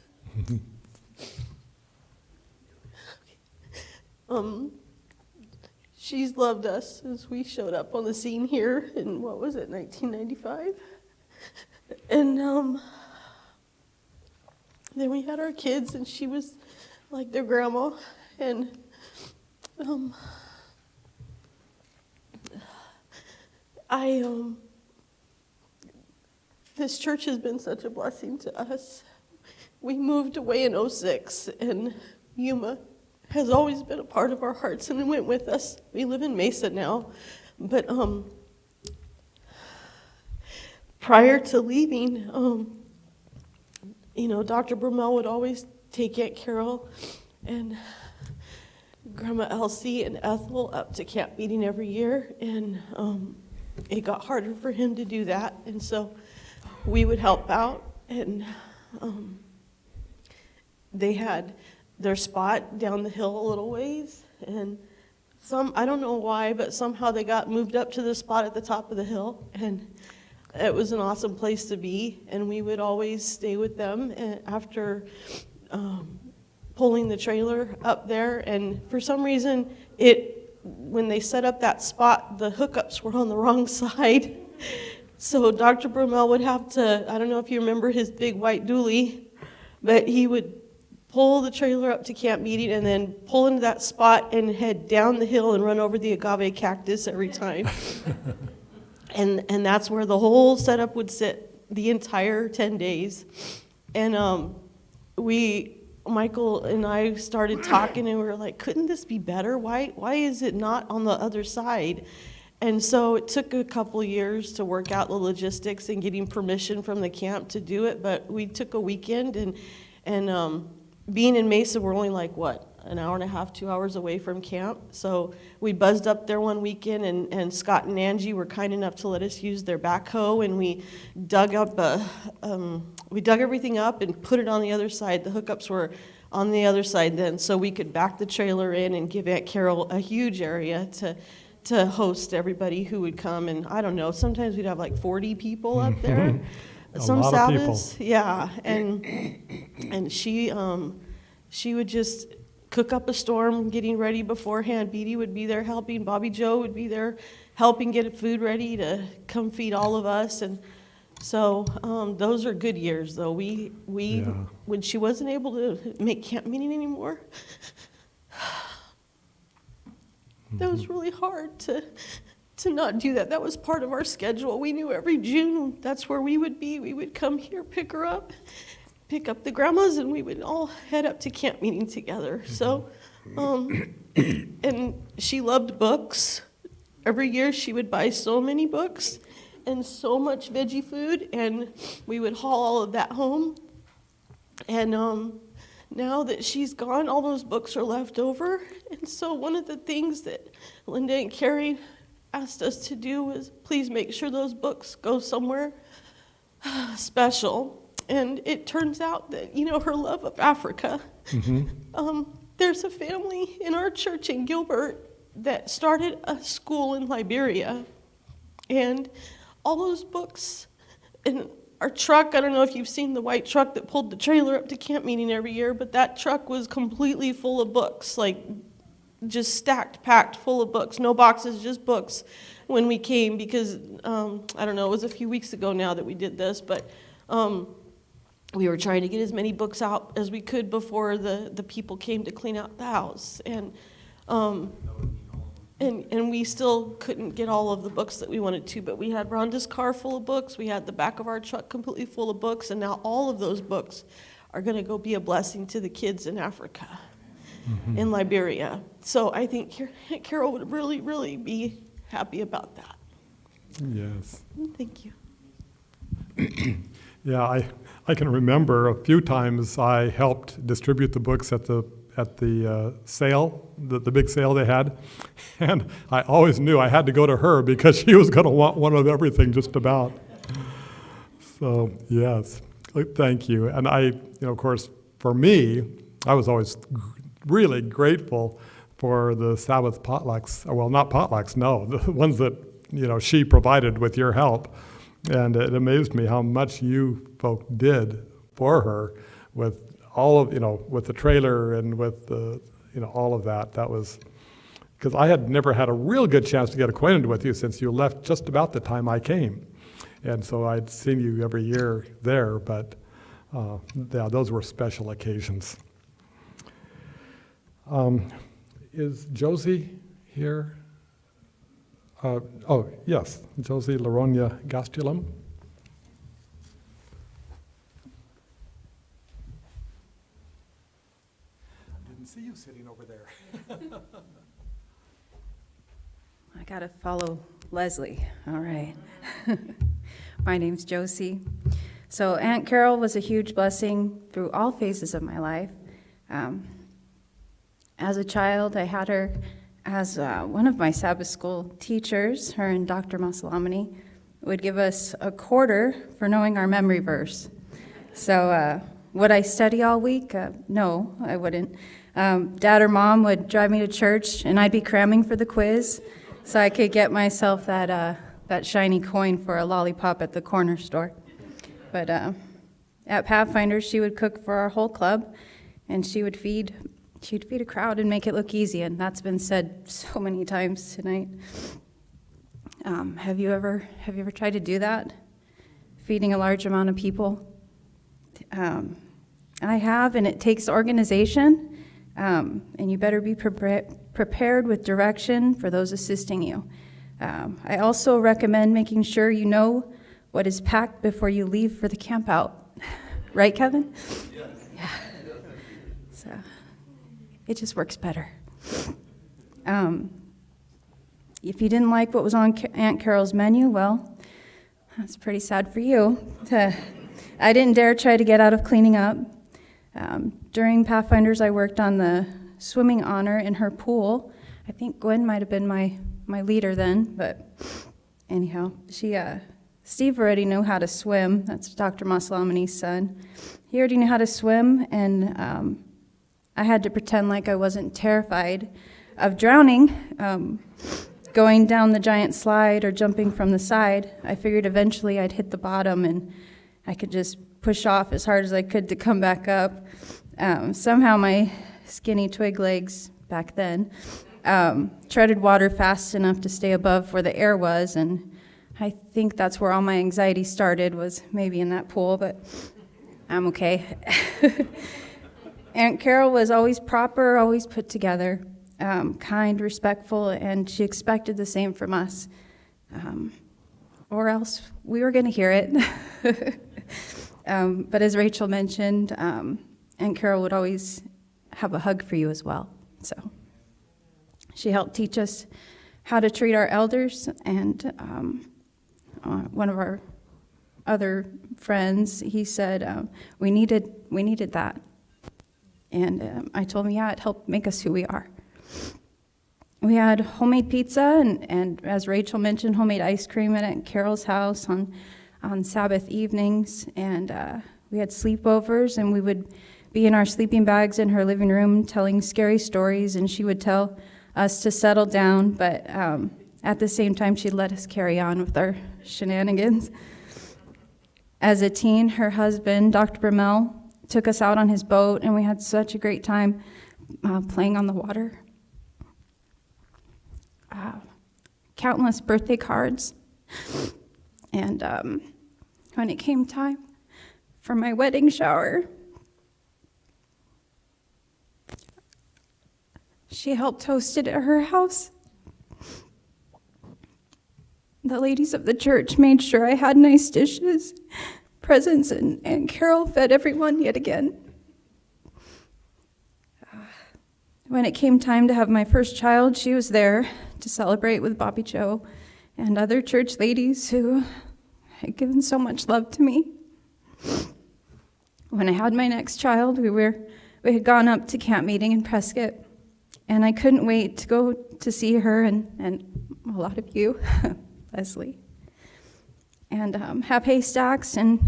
She's loved us since we showed up on the scene here in, 1995? And then we had our kids, and she was like their grandma. And this church has been such a blessing to us. We moved away in 2006, and Yuma has always been a part of our hearts, and it went with us. We live in Mesa now, but prior to leaving, Dr. Brummel would always take Aunt Carol and Grandma Elsie and Ethel up to camp meeting every year, and it got harder for him to do that, and so we would help out, and they had their spot down the hill a little ways, and I don't know why, but somehow they got moved up to the spot at the top of the hill, and it was an awesome place to be, and we would always stay with them after pulling the trailer up there, and for some reason, when they set up that spot, the hookups were on the wrong side. So Dr. Brummel would have to, I don't know if you remember his big white dually, but he would pull the trailer up to camp meeting and then pull into that spot and head down the hill and run over the agave cactus every time. and that's where the whole setup would sit the entire 10 days. And Michael and I started talking, and we were like, couldn't this be better? Why is it not on the other side? And so it took a couple years to work out the logistics and getting permission from the camp to do it, but we took a weekend, and being in Mesa, we're only like, an hour and a half, 2 hours away from camp. So we buzzed up there one weekend, and Scott and Angie were kind enough to let us use their backhoe, and we dug everything up and put it on the other side. The hookups were on the other side then, so we could back the trailer in and give Aunt Carol a huge area to host everybody who would come. And I don't know, sometimes we'd have like 40 people up there. Some lot of people. Sabbaths, yeah, and she would just cook up a storm, getting ready beforehand. Beatty would be there helping. Bobby Joe would be there helping get food ready to come feed all of us. And so those are good years, though. We when she wasn't able to make camp meeting anymore, that was really hard to not do that. That was part of our schedule. We knew every June that's where we would be. We would come here, pick her up, pick up the grandmas, and we would all head up to camp meeting together. So, and she loved books. Every year she would buy so many books and so much veggie food, and we would haul all of that home. And now that she's gone, all those books are left over. And so one of the things that Linda and Carrie asked us to do was please make sure those books go somewhere special. And it turns out that, her love of Africa. Mm-hmm. There's a family in our church in Gilbert that started a school in Liberia. And all those books in our truck, I don't know if you've seen the white truck that pulled the trailer up to camp meeting every year, but that truck was completely full of books, like just stacked, packed full of books. No boxes, just books when we came, because, I don't know, it was a few weeks ago now that we did this, but we were trying to get as many books out as we could before the people came to clean out the house. And we still couldn't get all of the books that we wanted to, but we had Rhonda's car full of books, we had the back of our truck completely full of books, and now all of those books are going to go be a blessing to the kids in Africa, mm-hmm. in Liberia. So I think Carol would really, really be happy about that. Yes. Thank you. Yeah, I can remember a few times I helped distribute the books at the sale, the big sale they had, and I always knew I had to go to her because she was going to want one of everything just about. So yes, thank you. And of course, for me, I was always really grateful for the Sabbath potlucks. Well, not potlucks, no, the ones that she provided with your help. And it amazed me how much you folk did for her with all of, with the trailer and with the, all of that. That was, because I had never had a real good chance to get acquainted with you since you left just about the time I came. And so I'd seen you every year there, but yeah, those were special occasions. Is Josie here? Oh, yes, Josie Laronia Gastulum. I didn't see you sitting over there. I got to follow Leslie. All right. My name's Josie. So Aunt Carol was a huge blessing through all phases of my life. As a child, I had her as one of my Sabbath school teachers. Her and Dr. Masalamani would give us a quarter for knowing our memory verse. So would I study all week? No, I wouldn't. Dad or Mom would drive me to church, and I'd be cramming for the quiz so I could get myself that shiny coin for a lollipop at the corner store. But at Pathfinder, she would cook for our whole club, and she'd feed a crowd and make it look easy, and that's been said so many times tonight. Have you ever tried to do that? Feeding a large amount of people? I have, and it takes organization, and you better be prepared with direction for those assisting you. I also recommend making sure you know what is packed before you leave for the camp out. Right, Kevin? Yes. Yeah. So it just works better. If you didn't like what was on Aunt Carol's menu, well, that's pretty sad for you. I didn't dare try to get out of cleaning up. During Pathfinders, I worked on the swimming honor in her pool. I think Gwen might have been my leader then, but anyhow, Steve already knew how to swim. That's Dr. Masalamani's son. He already knew how to swim, and I had to pretend like I wasn't terrified of drowning, going down the giant slide or jumping from the side. I figured eventually I'd hit the bottom and I could just push off as hard as I could to come back up. Somehow my skinny twig legs back then treaded water fast enough to stay above where the air was, and I think that's where all my anxiety started, was maybe in that pool, but I'm okay. Aunt Carol was always proper, always put together, kind, respectful, and she expected the same from us, or else we were going to hear it. But as Rachel mentioned, Aunt Carol would always have a hug for you as well. So she helped teach us how to treat our elders, and one of our other friends, he said, we needed that. And I told him, yeah, it helped make us who we are. We had homemade pizza, and as Rachel mentioned, homemade ice cream at Aunt Carol's house on Sabbath evenings, and we had sleepovers, and we would be in our sleeping bags in her living room telling scary stories, and she would tell us to settle down, but at the same time, she'd let us carry on with our shenanigans. As a teen, her husband, Dr. Brummel, took us out on his boat, and we had such a great time playing on the water. Countless birthday cards. And when it came time for my wedding shower, she helped host it at her house. The ladies of the church made sure I had nice dishes, presents, and Carol fed everyone yet again. When it came time to have my first child, she was there to celebrate with Bobby Joe and other church ladies who had given so much love to me. When I had my next child, we had gone up to camp meeting in Prescott, and I couldn't wait to go to see her and a lot of you, Leslie, and have haystacks and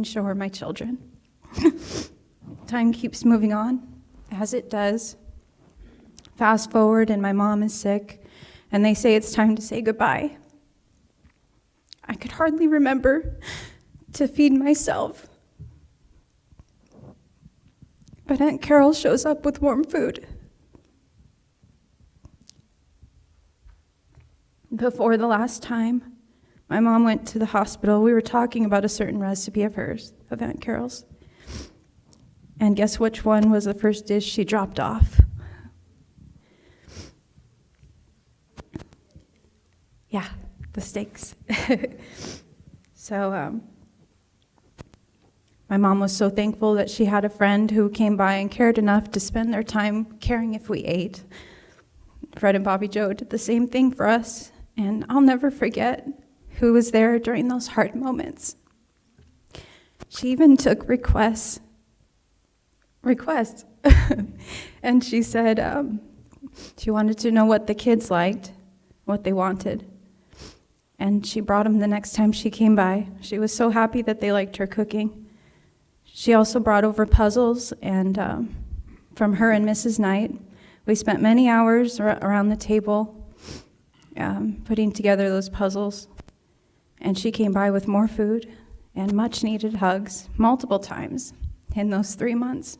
show her my children. Time keeps moving on, as it does. Fast forward, and my mom is sick, and they say it's time to say goodbye. I could hardly remember to feed myself. But Aunt Carol shows up with warm food. Before the last time my mom went to the hospital, we were talking about a certain recipe of hers, of Aunt Carol's. And guess which one was the first dish she dropped off? Yeah, the steaks. So my mom was so thankful that she had a friend who came by and cared enough to spend their time caring if we ate. Fred and Bobby Joe did the same thing for us, and I'll never forget who was there during those hard moments. She even took requests. And she said she wanted to know what the kids liked, what they wanted. And she brought them the next time she came by. She was so happy that they liked her cooking. She also brought over puzzles, and from her and Mrs. Knight, we spent many hours around the table putting together those puzzles. And she came by with more food and much-needed hugs multiple times in those 3 months,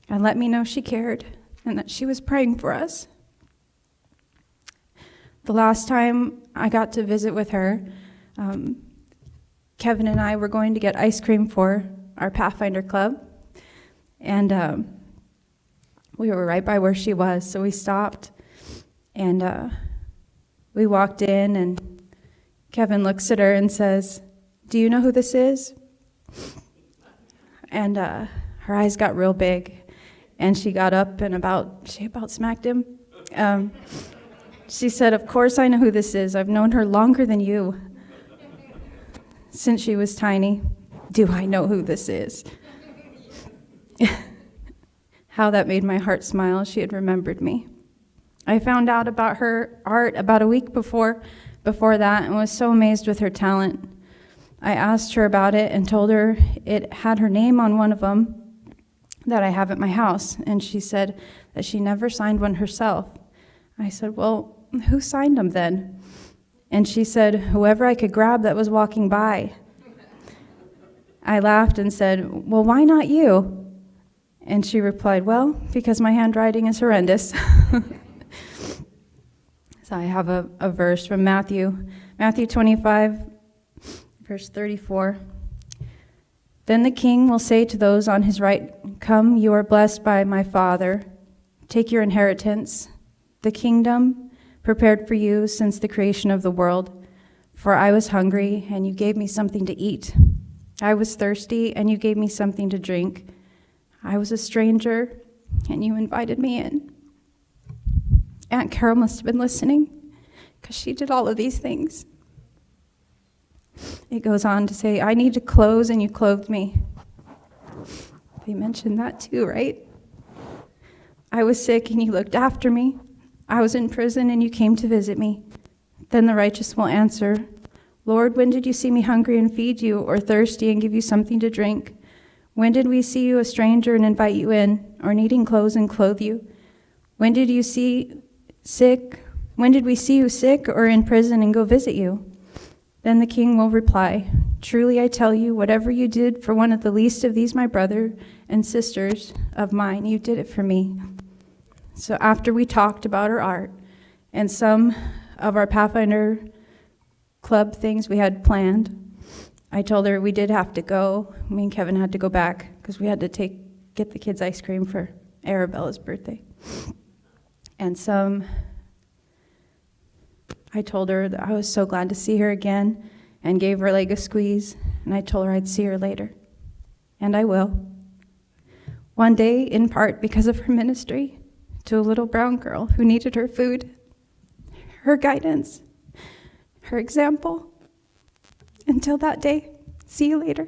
and let me know she cared and that she was praying for us. The last time I got to visit with her, Kevin and I were going to get ice cream for our Pathfinder Club, and we were right by where she was, so we stopped, and we walked in, and Kevin looks at her and says, "Do you know who this is?" And her eyes got real big, and she got up and she about smacked him. She said, "Of course I know who this is. I've known her longer than you, since she was tiny. Do I know who this is?" How that made my heart smile. She had remembered me. I found out about her art about a week before that, and was so amazed with her talent. I asked her about it and told her it had her name on one of them that I have at my house, and she said that she never signed one herself. I said, "Well, who signed them then?" And she said, "Whoever I could grab that was walking by." I laughed and said, "Well, why not you?" And she replied, "Well, because my handwriting is horrendous." So I have a verse from Matthew 25, verse 34. "Then the king will say to those on his right, 'Come, you are blessed by my Father. Take your inheritance, the kingdom prepared for you since the creation of the world. For I was hungry, and you gave me something to eat. I was thirsty, and you gave me something to drink. I was a stranger, and you invited me in.'" Aunt Carol must have been listening, because she did all of these things. It goes on to say, "I needed clothes, and you clothed me." They mentioned that too, right? "I was sick, and you looked after me. I was in prison, and you came to visit me." Then the righteous will answer, "Lord, when did you see me hungry and feed you, or thirsty and give you something to drink? When did we see you a stranger and invite you in, or needing clothes and clothe you? When did we see you sick or in prison and go visit you?" Then the king will reply, "Truly I tell you, whatever you did for one of the least of these my brother and sisters of mine, you did it for me." So after we talked about her art and some of our Pathfinder Club things we had planned, I told her we did have to go. Me and Kevin had to go back because we had to get the kids ice cream for Arabella's birthday. And I told her that I was so glad to see her again and gave her leg a squeeze, and I told her I'd see her later. And I will. One day, in part because of her ministry to a little brown girl who needed her food, her guidance, her example. Until that day, see you later.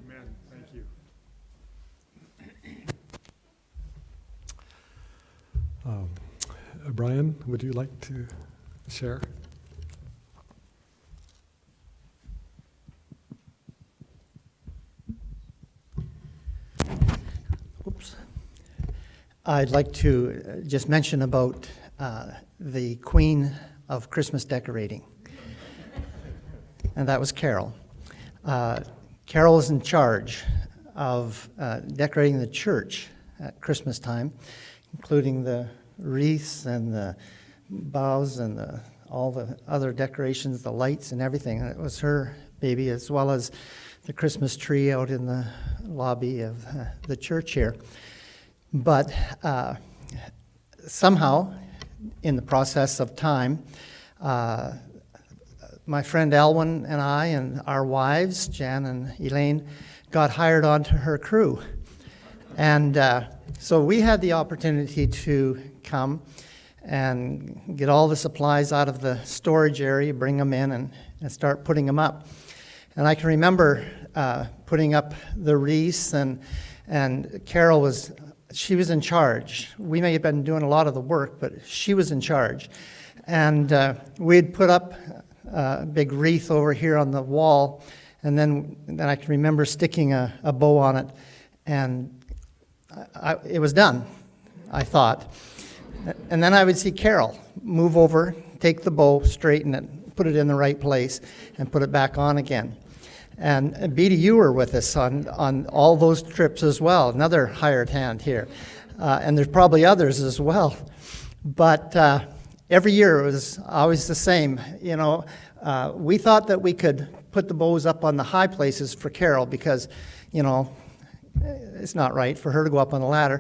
Amen. Thank you. Brian, would you like to share? Oops. I'd like to just mention about the queen of Christmas decorating, and that was Carol. Carol is in charge of decorating the church at Christmas time, including the wreaths and the boughs and all the other decorations, the lights and everything. It was her baby, as well as the Christmas tree out in the lobby of the church here. But somehow, in the process of time, my friend Elwyn and I and our wives, Jan and Elaine, got hired onto her crew. And so we had the opportunity to come and get all the supplies out of the storage area, bring them in, and start putting them up. And I can remember putting up the wreaths, and Carol was in charge. We may have been doing a lot of the work, but she was in charge. And we'd put up a big wreath over here on the wall, and then I can remember sticking a bow on it, and it was done, I thought. And then I would see Carol move over, take the bow, straighten it, put it in the right place, and put it back on again. And Beatty, you were with us on all those trips as well, another hired hand here. And there's probably others as well. But every year it was always the same. You know, we thought that we could put the bows up on the high places for Carol because, you know, it's not right for her to go up on the ladder.